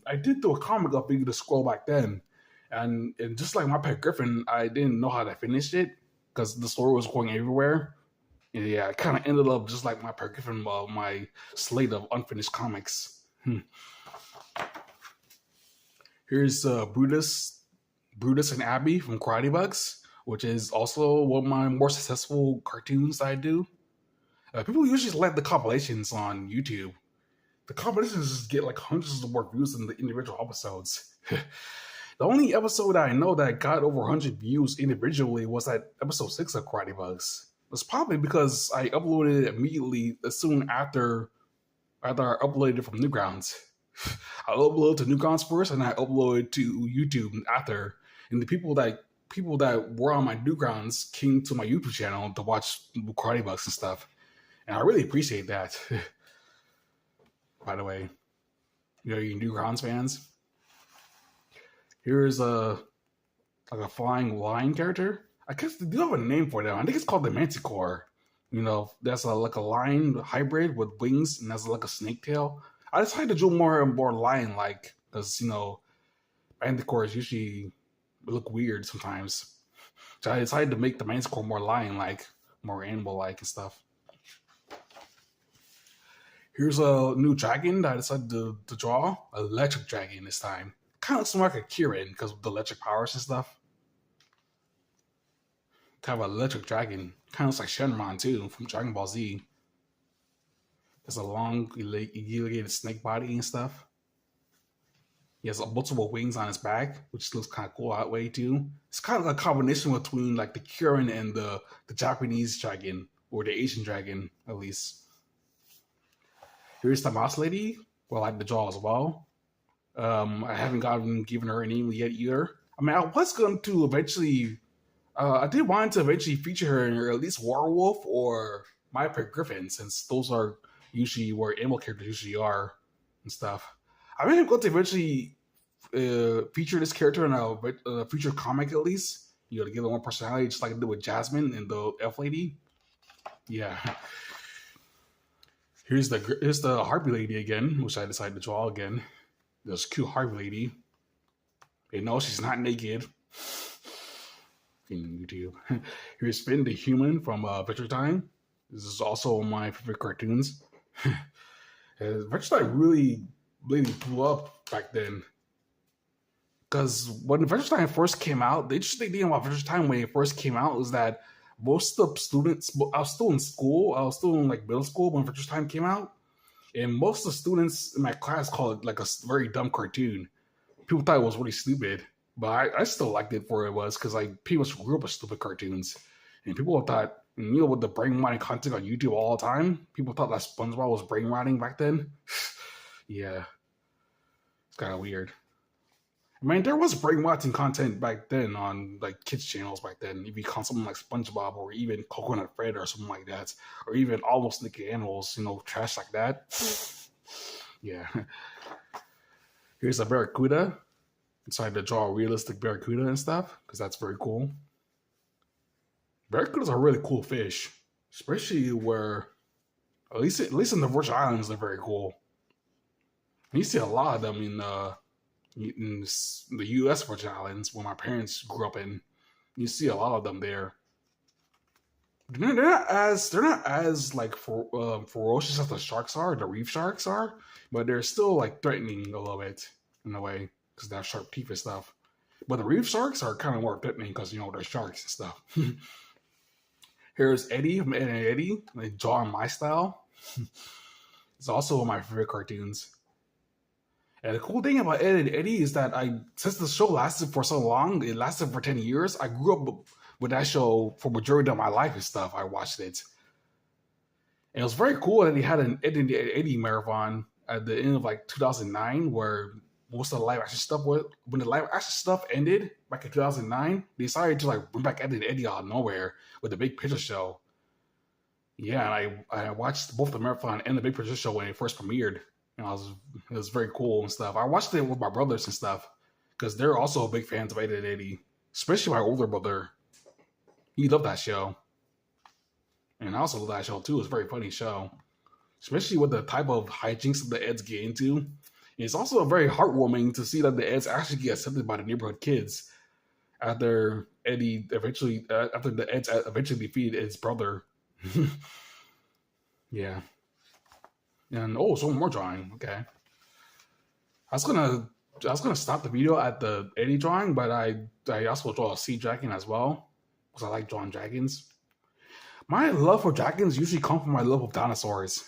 I did do a comic of Figgy the Squirrel back then. And just like My Pet Griffin, I didn't know how to finish it because the story was going everywhere. And yeah, it kind of ended up just like My Pet Griffin, my slate of unfinished comics. Here's Brutus and Abby from Karate Bugs, which is also one of my more successful cartoons I do. People usually select the compilations on YouTube. The compilations just get like hundreds of more views than the individual episodes. The only episode that I know that got over 100 views individually was that episode 6 of Karate Bugs. It's probably because I uploaded it immediately as soon after I uploaded it from Newgrounds. I uploaded to Newgrounds first, and I uploaded to YouTube after. And the people that were on my Newgrounds came to my YouTube channel to watch Karate Bugs and stuff. And I really appreciate that. By the way, you Newgrounds fans. Here's like a flying lion character. I guess they do have a name for them. I think it's called the Manticore. That's like a lion hybrid with wings and has like a snake tail. I decided to do more and more lion-like because Manticores usually look weird sometimes. So I decided to make the Manticore more lion-like, more animal-like and stuff. Here's a new dragon that I decided to draw. An electric dragon this time. Kind of looks more like a Kirin because of the electric powers and stuff. Kind of an electric dragon. Kind of looks like Shenron too from Dragon Ball Z. There's a long, elongated snake body and stuff. He has multiple wings on his back, which looks kind of cool that way too. It's kind of like a combination between like the Kirin and the Japanese dragon, or the Asian dragon at least. Here's the mouse lady. Well, I like the draw as well. I haven't given her a name yet either. I mean, I was going to eventually. I did want to eventually feature her in at least Werewolf or My Pet Griffin, since those are usually where animal characters usually are and stuff. I mean, I'm going to eventually feature this character in a future comic at least. To give them one personality, just like I did with Jasmine and the Elf Lady. Yeah. Here's the Harpy lady again, which I decided to draw again. This cute Harpy lady. And no, she's not naked. In YouTube. Here's Finn the Human from Adventure Time. This is also one of my favorite cartoons. Adventure Time really blew up back then. Because when Adventure Time first came out, the interesting thing about Adventure Time when it first came out was that most of the students, I was still in school, I was still in like middle school when Adventure Time came out, and most of the students in my class called it like a very dumb cartoon. People thought it was really stupid, but I still liked it for what it was because like people grew up with stupid cartoons, and people thought, you know, with the brain rotting content on YouTube all the time, people thought that SpongeBob was brain rotting back then. Yeah, it's kind of weird. I mean, there was brainwashing content back then on like kids channels back then. If you call something like SpongeBob or even Coconut Fred or something like that, or even Almost Naked Animals, you know, trash like that. Yeah. Here's a barracuda. Decided to draw a realistic barracuda and stuff because that's very cool. Barracudas are really cool fish, especially where at least in the Virgin Islands they're very cool. And you see a lot of them in the U.S. Virgin Islands, where my parents grew up in. You see a lot of them there. They're not as like ferocious as the sharks are, the reef sharks are, but they're still like threatening a little bit in a way because they have sharp teeth and stuff. But the reef sharks are kind of more threatening because you know they're sharks and stuff. Here's Eddie from Ed and Eddie, like drawing my style. It's also one of my favorite cartoons. And the cool thing about Ed and Eddie is that since the show lasted for so long, it lasted for 10 years, I grew up with that show for majority of my life and stuff. I watched it. And it was very cool that they had an Ed and Eddie marathon at the end of like 2009 where most of the live action stuff when the live action stuff ended back in 2009, they decided to like bring back Ed and Eddie out of nowhere with the Big Picture Show. Yeah, and I watched both the marathon and the Big Picture Show when it first premiered. And it was very cool and stuff. I watched it with my brothers and stuff because they're also big fans of 8080, especially my older brother. He loved that show. And I also love that show too. It's a very funny show, especially with the type of hijinks that the Eds get into. And it's also very heartwarming to see that the Eds actually get accepted by the neighborhood kids after the Eds eventually defeated Ed's brother. Yeah. And so more drawing. Okay. I was gonna stop the video at the Eddie drawing, but I also draw a sea dragon as well because I like drawing dragons. My love for dragons usually comes from my love of dinosaurs,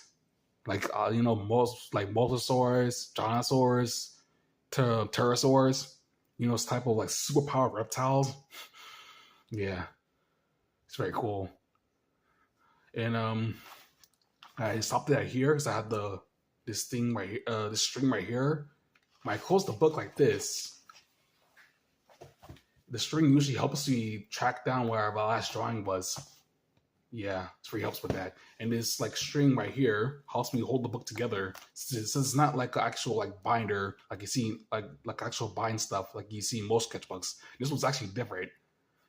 like most like mosasaurs, dinosaurs, pterosaurs. You know, this type of like superpowered reptiles. Yeah, it's very cool. And I stopped it here because I had this thing right, this string right here. When I close the book like this, the string usually helps me track down where my last drawing was. Yeah, it really helps with that. And this like string right here helps me hold the book together. So it's not like an actual like binder, like you see like actual bind stuff like you see in most sketchbooks. This one's actually different.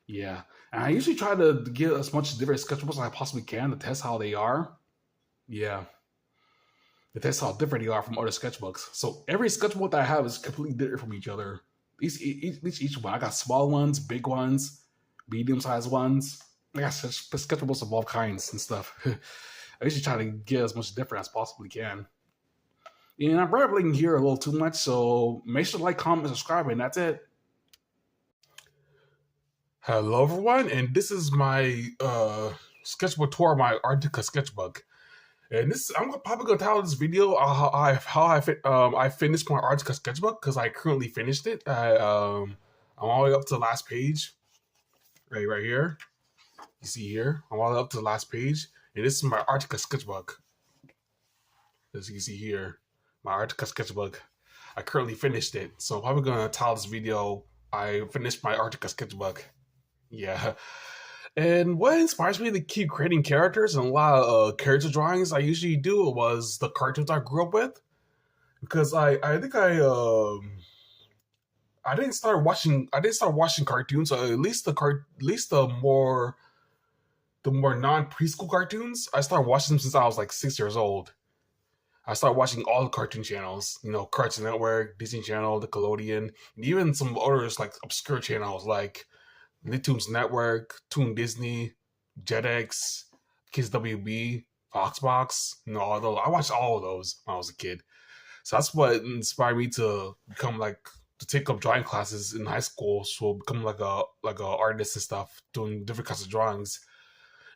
Yeah, and I usually try to get as much different sketchbooks as I possibly can to test how they are. Yeah, that's how different they are from other sketchbooks. So every sketchbook that I have is completely different from each other. Each one. I got small ones, big ones, medium-sized ones. I got sketchbooks of all kinds and stuff. I usually try to get as much different as possibly can. And I'm rambling here a little too much, so make sure to like, comment, and subscribe, and that's it. Hello, everyone, and this is my sketchbook tour of my Articka sketchbook. And I'm probably gonna title this video how I finished my Articka sketchbook because I currently finished it. I'm all the way up to the last page, right here. You see here, I'm all the way up to the last page, and this is my Articka sketchbook. As you can see here, my Articka sketchbook. I currently finished it, so I'm probably gonna title this video I finished my Articka sketchbook. Yeah. And what inspires me to keep creating characters and a lot of character drawings I usually do was the cartoons I grew up with, because I didn't start watching cartoons, or at least the more non preschool cartoons. I started watching them since I was like 6 years old. I started watching all the cartoon channels, Cartoon Network, Disney Channel, Nickelodeon, and even some others like obscure channels like Nicktoons Network, Toon Disney, Jetix, Kids WB, Foxbox, all those. I watched all of those when I was a kid. So that's what inspired me to become like to take up drawing classes in high school, so become like a artist and stuff, doing different kinds of drawings.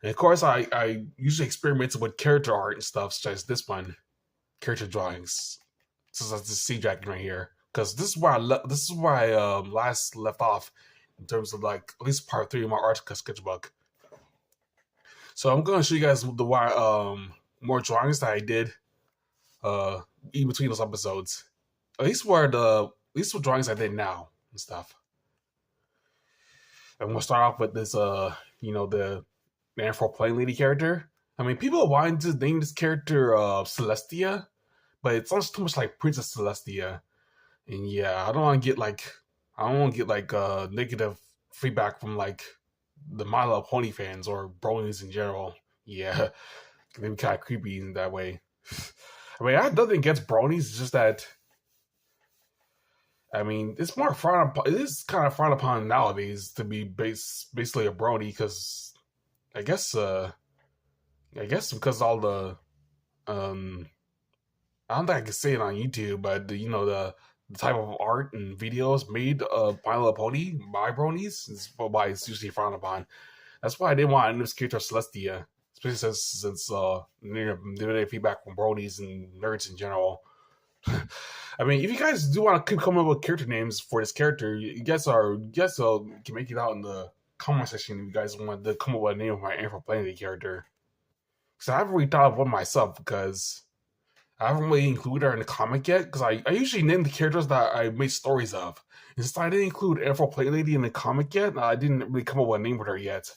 And of course, I usually experimented with character art and stuff, such as this one, character drawings. This is this sea dragon right here, because this is where I last left off in terms of like at least part 3 of my Articka sketchbook. So I'm gonna show you guys the more drawings that I did in between those episodes. At least what drawings I did now and stuff. I'm gonna start off with this the Manfro Plain Lady character. I mean, people wanted to name this character Celestia, but it sounds too much like Princess Celestia. And yeah, I don't want to get negative feedback from like the My Little Pony fans or bronies in general. Yeah, they be kind of creepy in that way. I mean, I have nothing against bronies. It's just that, I mean, it's more frowned upon. It is kind of frowned upon nowadays to be basically a brony because I guess because all the I don't think I can say it on YouTube, but the type of art and videos made of My Little Pony by bronies is why it's usually frowned upon. That's why I didn't want to name this character Celestia, especially since limited feedback from bronies and nerds in general. I mean, if you guys do want to keep coming up with character names for this character, you guys can make it out in the comment section if you guys want to come up with a name of my Info Planet character. Because I haven't really thought of one myself because I haven't really included her in the comic yet. Because I usually name the characters that I made stories of. And since I didn't include Info Planet Lady in the comic yet, I didn't really come up with a name with her yet.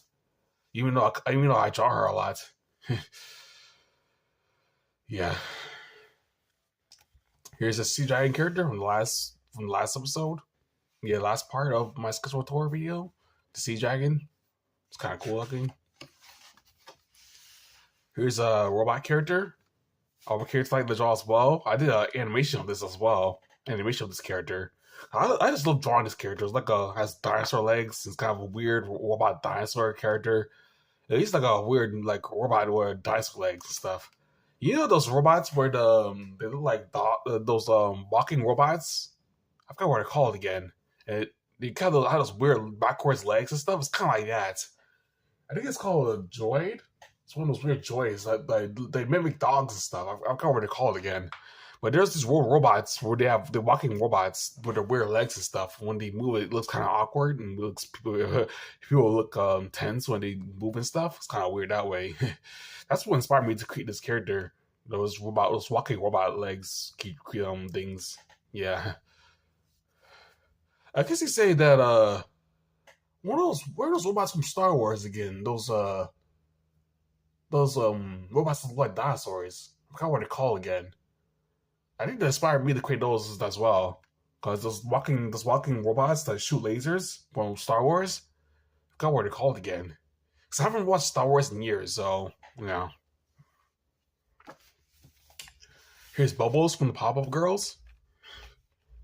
Even though I draw her a lot. Yeah. Here's a Sea Dragon character from the last episode. Yeah, last part of my Sketchbook tour video. The Sea Dragon. It's kind of cool looking. Here's a robot character. All the characters like the draw as well. I did an animation of this as well. Animation of this character. I just love drawing this character. It's like has dinosaur legs. It's kind of a weird robot dinosaur character. He's like a weird like robot with dinosaur legs and stuff. You know those robots where they look like those walking robots? I forgot what they're called again. They kind of have those weird backwards legs and stuff. It's kind of like that. I think it's called a droid. It's one of those weird droids that they mimic dogs and stuff. I forgot what they're called again. But there's these robots where they're walking robots with their weird legs and stuff. When they move, it looks kind of awkward and people look tense when they move and stuff. It's kind of weird that way. That's what inspired me to create this character. Those walking robot legs keep things. Yeah. I guess you say that where are those robots from Star Wars again? Those robots that look like dinosaurs. I forgot what they're called again. I think that inspired me to create those as well. Because those walking robots that shoot lasers from Star Wars, I forgot what they're called again. Because I haven't watched Star Wars in years, so yeah. Here's Bubbles from the Pop-Up Girls.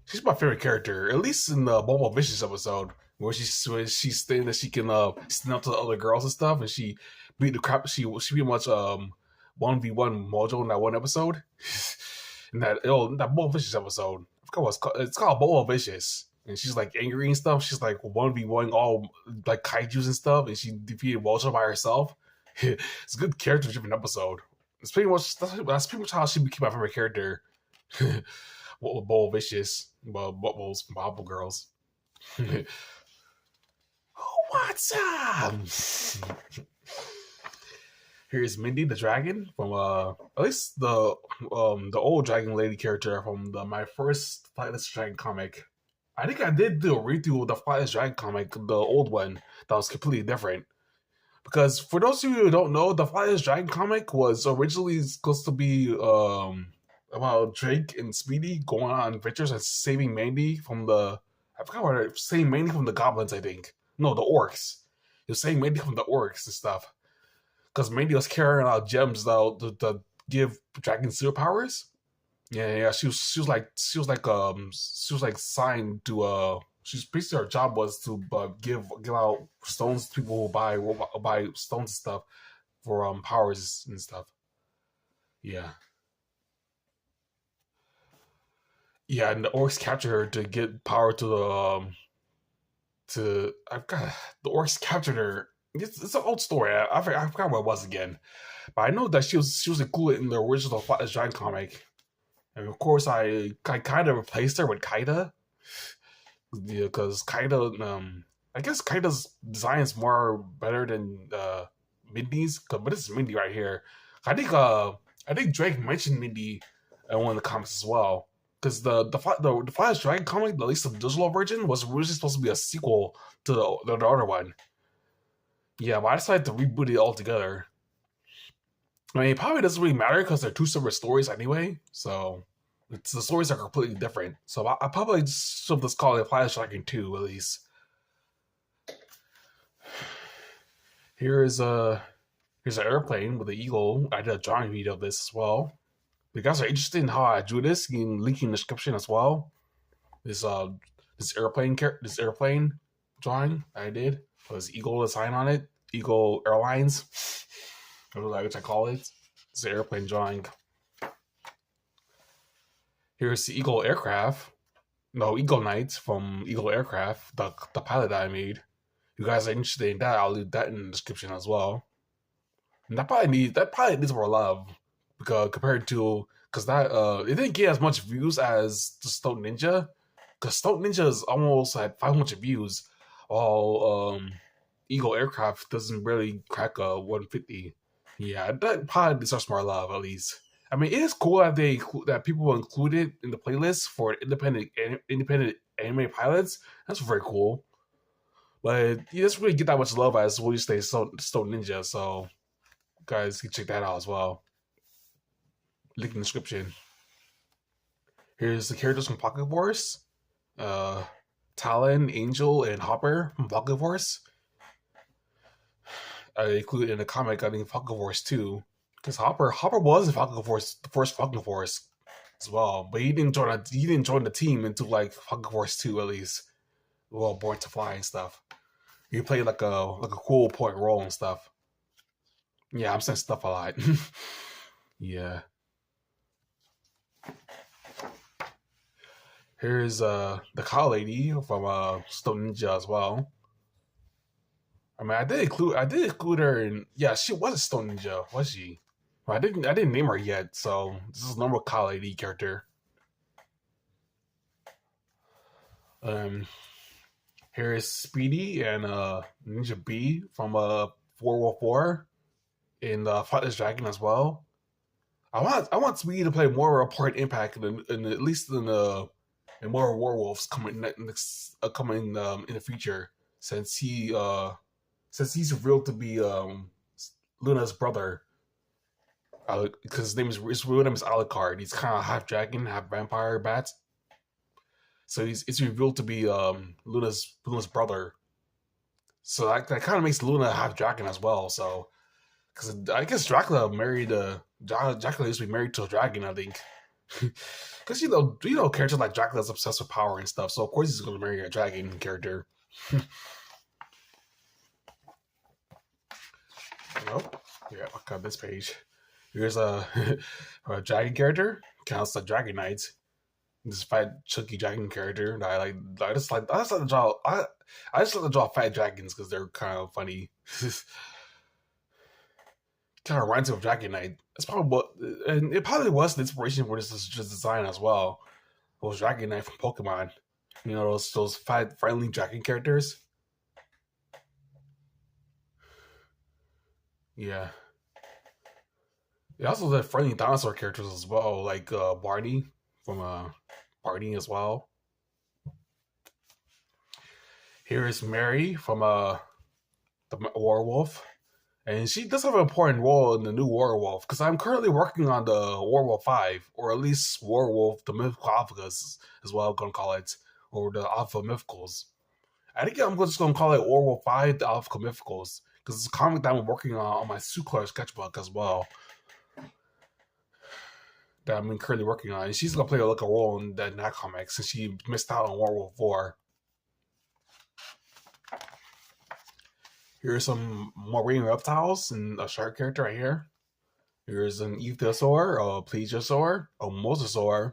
She's my favorite character, at least in the Bobo Vicious episode, where she's saying that she can stand up to the other girls and stuff, and she beat the crap. She pretty much 1v1 Mojo in that one episode. In that Bobo Vicious episode, I forgot what it's called. It's called Bobo Vicious, and she's like angry and stuff. She's like 1v1 all like kaiju's and stuff, and she defeated Mojo by herself. It's a good character-driven episode. That's pretty much how she became my favorite character. Bobo Vicious, Bubbles from Pop-Up Girls. What's up? Here's Mindy the Dragon from at least the old Dragon Lady character from my first Flightless Dragon comic. I think I did do a redo of the Flightless Dragon comic, the old one, that was completely different. Because for those of you who don't know, the Flightless Dragon comic was originally supposed to be about Drake and Speedy going on adventures and saving Mandy from saving Mandy from the goblins, I think. No, the orcs. He was saving Mandy from the orcs and stuff. Because Mandy was carrying out gems to give dragons superpowers. Yeah. She was like signed to she's basically her job was to give out stones to people who buy stones and stuff for powers and stuff. Yeah. Yeah, and the orcs capture her to get power to the to I've got the orcs captured her. It's an old story. I forgot what it was again, but I know that she was included in the original Flash Giant comic, and of course I kind of replaced her with Kaida, yeah, because Kaida I guess Kaida's design is more better than Mindy's, but this is Mindy right here. I think uh I think Drake mentioned Mindy in one of the comics as well. Because the Flash Dragon comic, at least the digital version, was originally supposed to be a sequel to the other one. Yeah, but I decided to reboot it altogether. I mean, it probably doesn't really matter because they're two separate stories anyway. So the stories are completely different. So I probably should just call it Flash Dragon 2 at least. Here is here's an airplane with an eagle. I did a drawing video of this as well. If you guys are interested in how I drew this, you can link in the description as well. This this airplane drawing I did was Eagle design on it. Eagle Airlines, which I call it. It's an airplane drawing. Here's the Eagle aircraft. No, Eagle Knight from Eagle Aircraft, the pilot that I made. If you guys are interested in that, I'll leave that in the description as well. And that probably needs more love because compared to because that it didn't get as much views as the Stone Ninja. Because Stone Ninja is almost at 500 views, while Eagle Aircraft doesn't really crack a 150. Yeah, that probably deserves more love at least. I mean, it is cool that that people will include it in the playlist for independent anime pilots. That's very cool. But you doesn't really get that much love as what you say Stone Ninja. So guys, you can check that out as well. Link in the description. Here's the characters from Pocket Force. Uh, Talon, Angel, and Hopper from Pocket Force. I included in the comic, I think Pocket Force 2. Because Hopper was in Falcon Force, the first Falcon Force as well, but he didn't join the team until like Falcon Force 2 at least. Well, Born to Fly and stuff. He played like a cool point role and stuff. Yeah, I'm saying stuff a lot. Yeah. Here's the cow lady from Stone Ninja as well. I mean, I did include her in. Yeah, she was a Stone Ninja, was she? Well, I didn't name her yet, so this is a normal cow lady character. Um, Here is Speedy and Ninja B from World War Four in Fight this Dragon as well. I want Speedy to play more of a part impact in at least in more werewolves coming in the future since he's revealed to be Luna's brother. Because his real name is Alucard. He's kind of half dragon, half vampire bats. So it's revealed to be Luna's brother. So that kind of makes Luna half dragon as well. So because I guess Dracula used to be married to a dragon, I think. Because characters like Dracula's obsessed with power and stuff. So of course he's going to marry a dragon character. Nope. Yeah, I'll cut this page. Here's a dragon character. Counts the Dragon Knights. This fat chunky dragon character that I like. I just like to draw. I just like to draw fat dragons because they're kind of funny. Kind of reminds me of Dragon Knight. That's probably and it probably was the inspiration for this design as well. It was Dragon Knight from Pokemon. You know those fat friendly dragon characters. Yeah. They also did friendly dinosaur characters as well, like Barney from Barney as well. Here is Mary from the Werewolf, and she does have an important role in the new Werewolf because I'm currently working on the Werewolf 5, or at least Werewolf the Mythical Alphas as well. I'm gonna call it, or the Alpha Mythicals. I think I'm just gonna call it Werewolf 5, the Alpha Mythicals, because it's a comic that I'm working on my Suclar sketchbook as well. that I'm currently working on. And she's gonna play like a role in that comic since she missed out on World War Four. Here's some marine reptiles and a shark character right here. Here's an ichthyosaur, a plesiosaur, a mosasaur,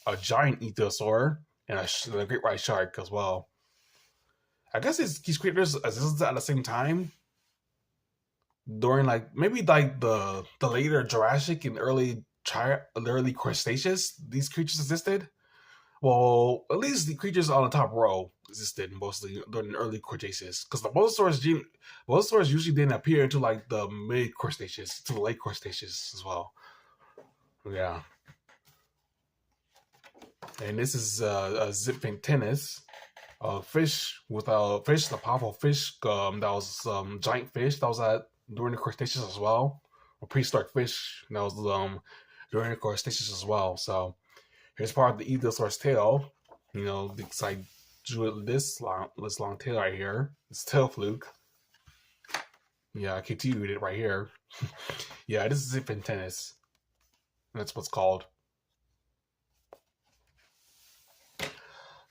a giant ichthyosaur, and a great white shark as well. I guess these creatures existed at the same time during like maybe like the later Jurassic and early Cretaceous. These creatures existed. Well, at least the creatures on the top row existed mostly during the early Cretaceous, because the mosasaurs usually didn't appear until like the mid Cretaceous to the late Cretaceous as well. Yeah, and this is a zipfin tennis, a fish with a fish, the powerful fish that was giant fish that was at during the Cretaceous as well, a prehistoric fish that was during the Cretaceous as well. So here's part of the ichthyosaur's tail. You know, because I drew this long tail right here. It's tail fluke. Yeah, I continued it right here. Yeah, this is zipfin tennis. That's what's called.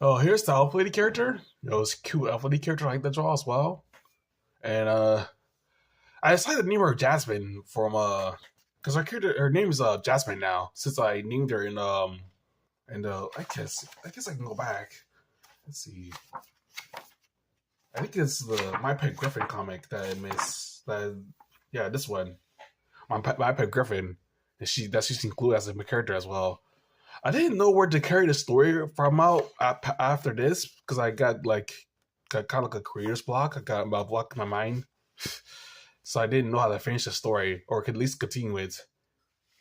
Oh, here's the elf lady character. It was cute elf lady character I like to draw as well. And I decided to name her Jasmine from because her name is Jasmine now since I named her in and I guess I can go back. Let's see. I think it's the My Pet Griffin comic that I miss. Yeah, this one. My Pet Griffin. And that's just included as a character as well. I didn't know where to carry the story from out after this because I got kind of like a creator's block. I got a block in my mind, so I didn't know how to finish the story or could at least continue it.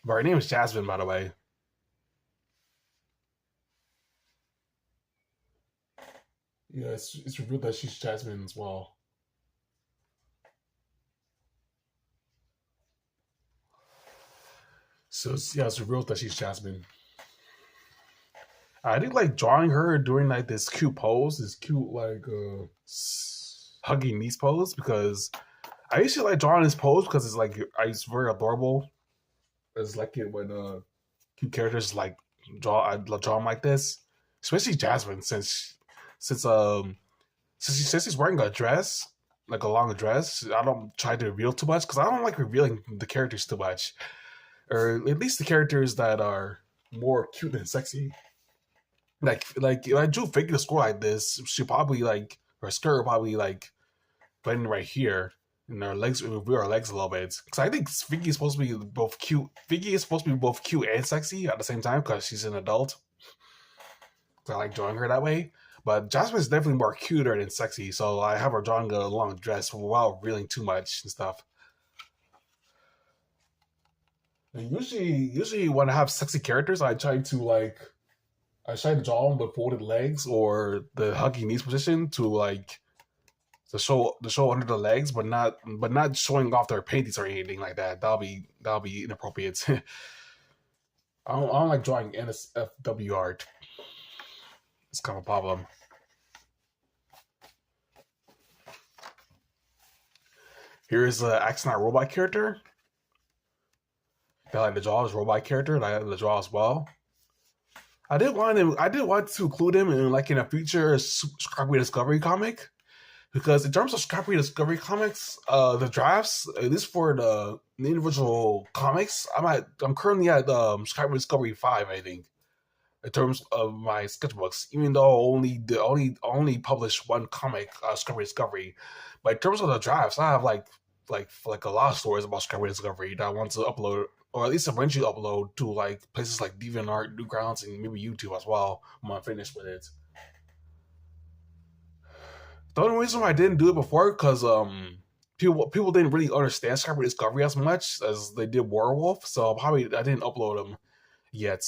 But her name is Jasmine, by the way. Yeah, it's revealed that she's Jasmine as well. So it's revealed that she's Jasmine. I did like drawing her doing like this cute pose, this cute like hugging knees pose because I usually like drawing this pose because it's very adorable. It's like it when cute characters like I draw them like this, especially Jasmine since she's wearing a dress like a long dress. I don't try to reveal too much because I don't like revealing the characters too much, or at least the characters that are more cute and sexy. Like if I drew Figgy the score like this, she probably like her skirt will probably like blending right here, and her legs will reveal her legs a little bit. Because I think Figgy is supposed to be both cute. Figgy is supposed to be both cute and sexy at the same time because she's an adult. So I like drawing her that way. But Jasmine is definitely more cuter than sexy, so I have her drawing a long dress without revealing too much and stuff. And usually when I have sexy characters, I try to draw them with folded legs or the hugging knees position to like the show under the legs, but not showing off their panties or anything like that. That'll be inappropriate. I don't like drawing NSFW art. It's kind of a problem. Here's an Axonite robot character. I like to draw this robot character, and I like to draw as well. I did want to include him in like in a future Scrappy Discovery comic because in terms of Scrappy Discovery comics, the drafts at least for the individual comics, I'm currently at Scrappy Discovery 5, I think, in terms of my sketchbooks. Even though only published one comic, Scrappy Discovery, but in terms of the drafts, I have like a lot of stories about Scrappy Discovery that I want to upload or at least eventually upload to like places like DeviantArt, Newgrounds, and maybe YouTube as well when I'm finished with it. The only reason why I didn't do it before because people didn't really understand Scrappy Discovery as much as they did Werewolf, so I didn't upload them yet,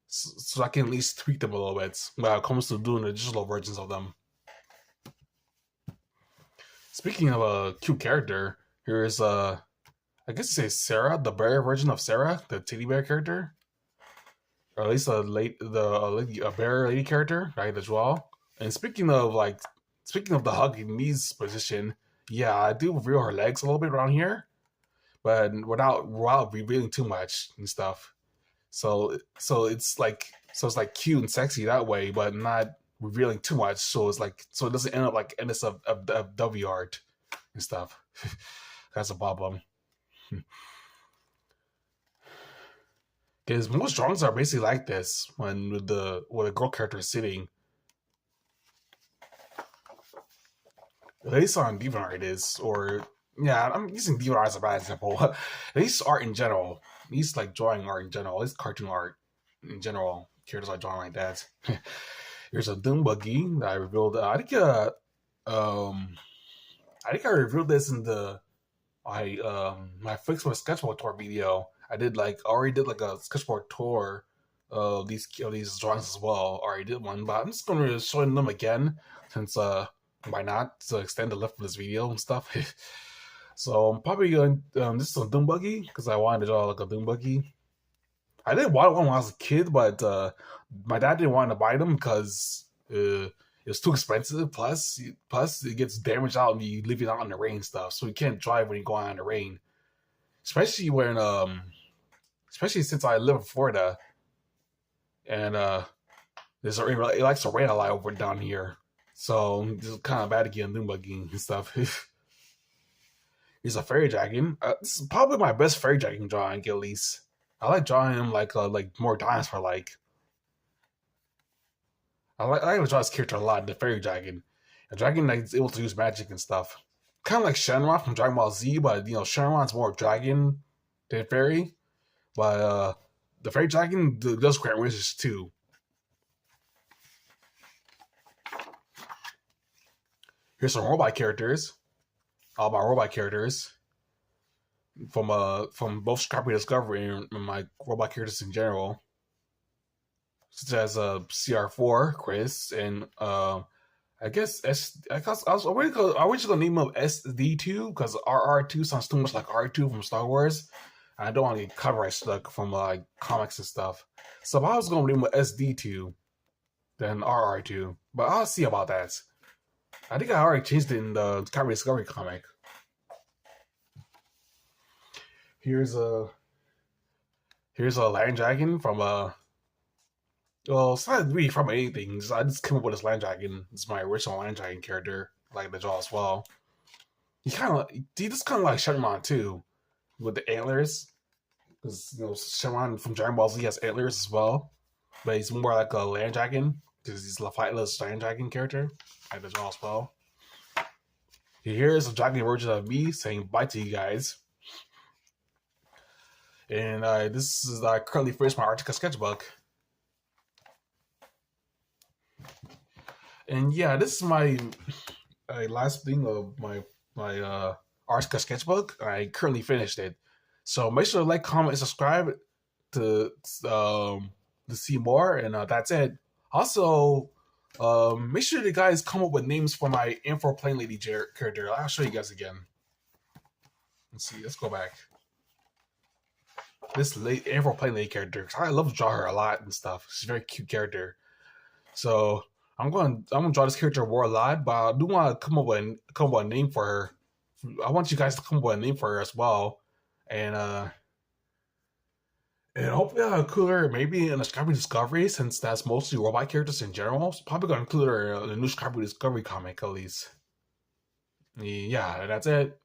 so I can at least tweak them a little bit when it comes to doing the digital versions of them. Speaking of a cute character, here's I guess you say Sarah, the bear version of Sarah, the teddy bear character, or at least a bear lady character, right? As well. And speaking of the hugging knees position, yeah, I do reveal her legs a little bit around here, but without revealing too much and stuff. So it's like cute and sexy that way, but not revealing too much. So it's like so it doesn't end up like endless of W art and stuff. That's a problem. Because most drawings are basically like this when with the girl character is sitting. At least on DeviantArt it is, or yeah, I'm using DeviantArt as a bad example. At least art in general, at least like drawing art in general, at least cartoon art in general, characters are drawing like that. Here's a Doom buggy that I revealed. Um, I think I revealed this in the my Fix My Sketchbook tour video. I already did like a sketchbook tour of these drawings as well. Already did one, but I'm just gonna show them again since why not to extend the length of this video and stuff. So I'm probably going this is a Doom buggy because I wanted to draw like a Doom buggy. I didn't want one when I was a kid, but my dad didn't want to buy them because it's too expensive. Plus it gets damaged out when you leave it out in the rain and stuff. So you can't drive when you go out in the rain, especially when especially since I live in Florida and it likes to rain a lot over down here. So it's kind of bad to get a Doom buggy and stuff. He's a fairy dragon. This is probably my best fairy dragon drawing, at least. I like drawing him like more dinosaur like. I like to draw this character a lot, the fairy dragon. A dragon that's able to use magic and stuff. Kind of like Shenron from Dragon Ball Z, but Shenron's more dragon than fairy. But the fairy dragon does grant wishes too. Here's some robot characters. All my robot characters from both Scrappy Discovery and my robot characters in general, such as CR4 Chris and I guess I was originally gonna name him SD2 because RR2 sounds too much like R2 from Star Wars. I don't want to get copyright stuck from like comics and stuff. So I was gonna name him SD2, then RR2, but I'll see about that. I think I already changed it in the Scrappy Discovery comic. Here's a land dragon from well, it's not really from anything. I just came up with this land dragon. It's my original land dragon character. I like the draw as well. He just kind of like Shenron too, with the antlers. Because Shenron from Dragon Ball Z has antlers as well, but he's more like a land dragon because he's a flightless land dragon character. I like the draw as well. Here's a dragon version of me saying bye to you guys. And this is currently finished my Articka sketchbook. And yeah, this is my last thing of my Articka sketchbook. I currently finished it. So make sure to like, comment, and subscribe to see more. And that's it. Also, make sure you guys come up with names for my Info Plane Lady character. I'll show you guys again. Let's see. Let's go back. This Info Plane Lady character. I love to draw her a lot and stuff. She's a very cute character. So I'm gonna draw this character more a lot, but I do want to come up with a name for her. I want you guys to come up with a name for her as well, and hopefully I'll include her maybe in a Scrappy Discovery since that's mostly robot characters in general. So probably gonna include her in the new Scrappy Discovery comic at least. Yeah, that's it.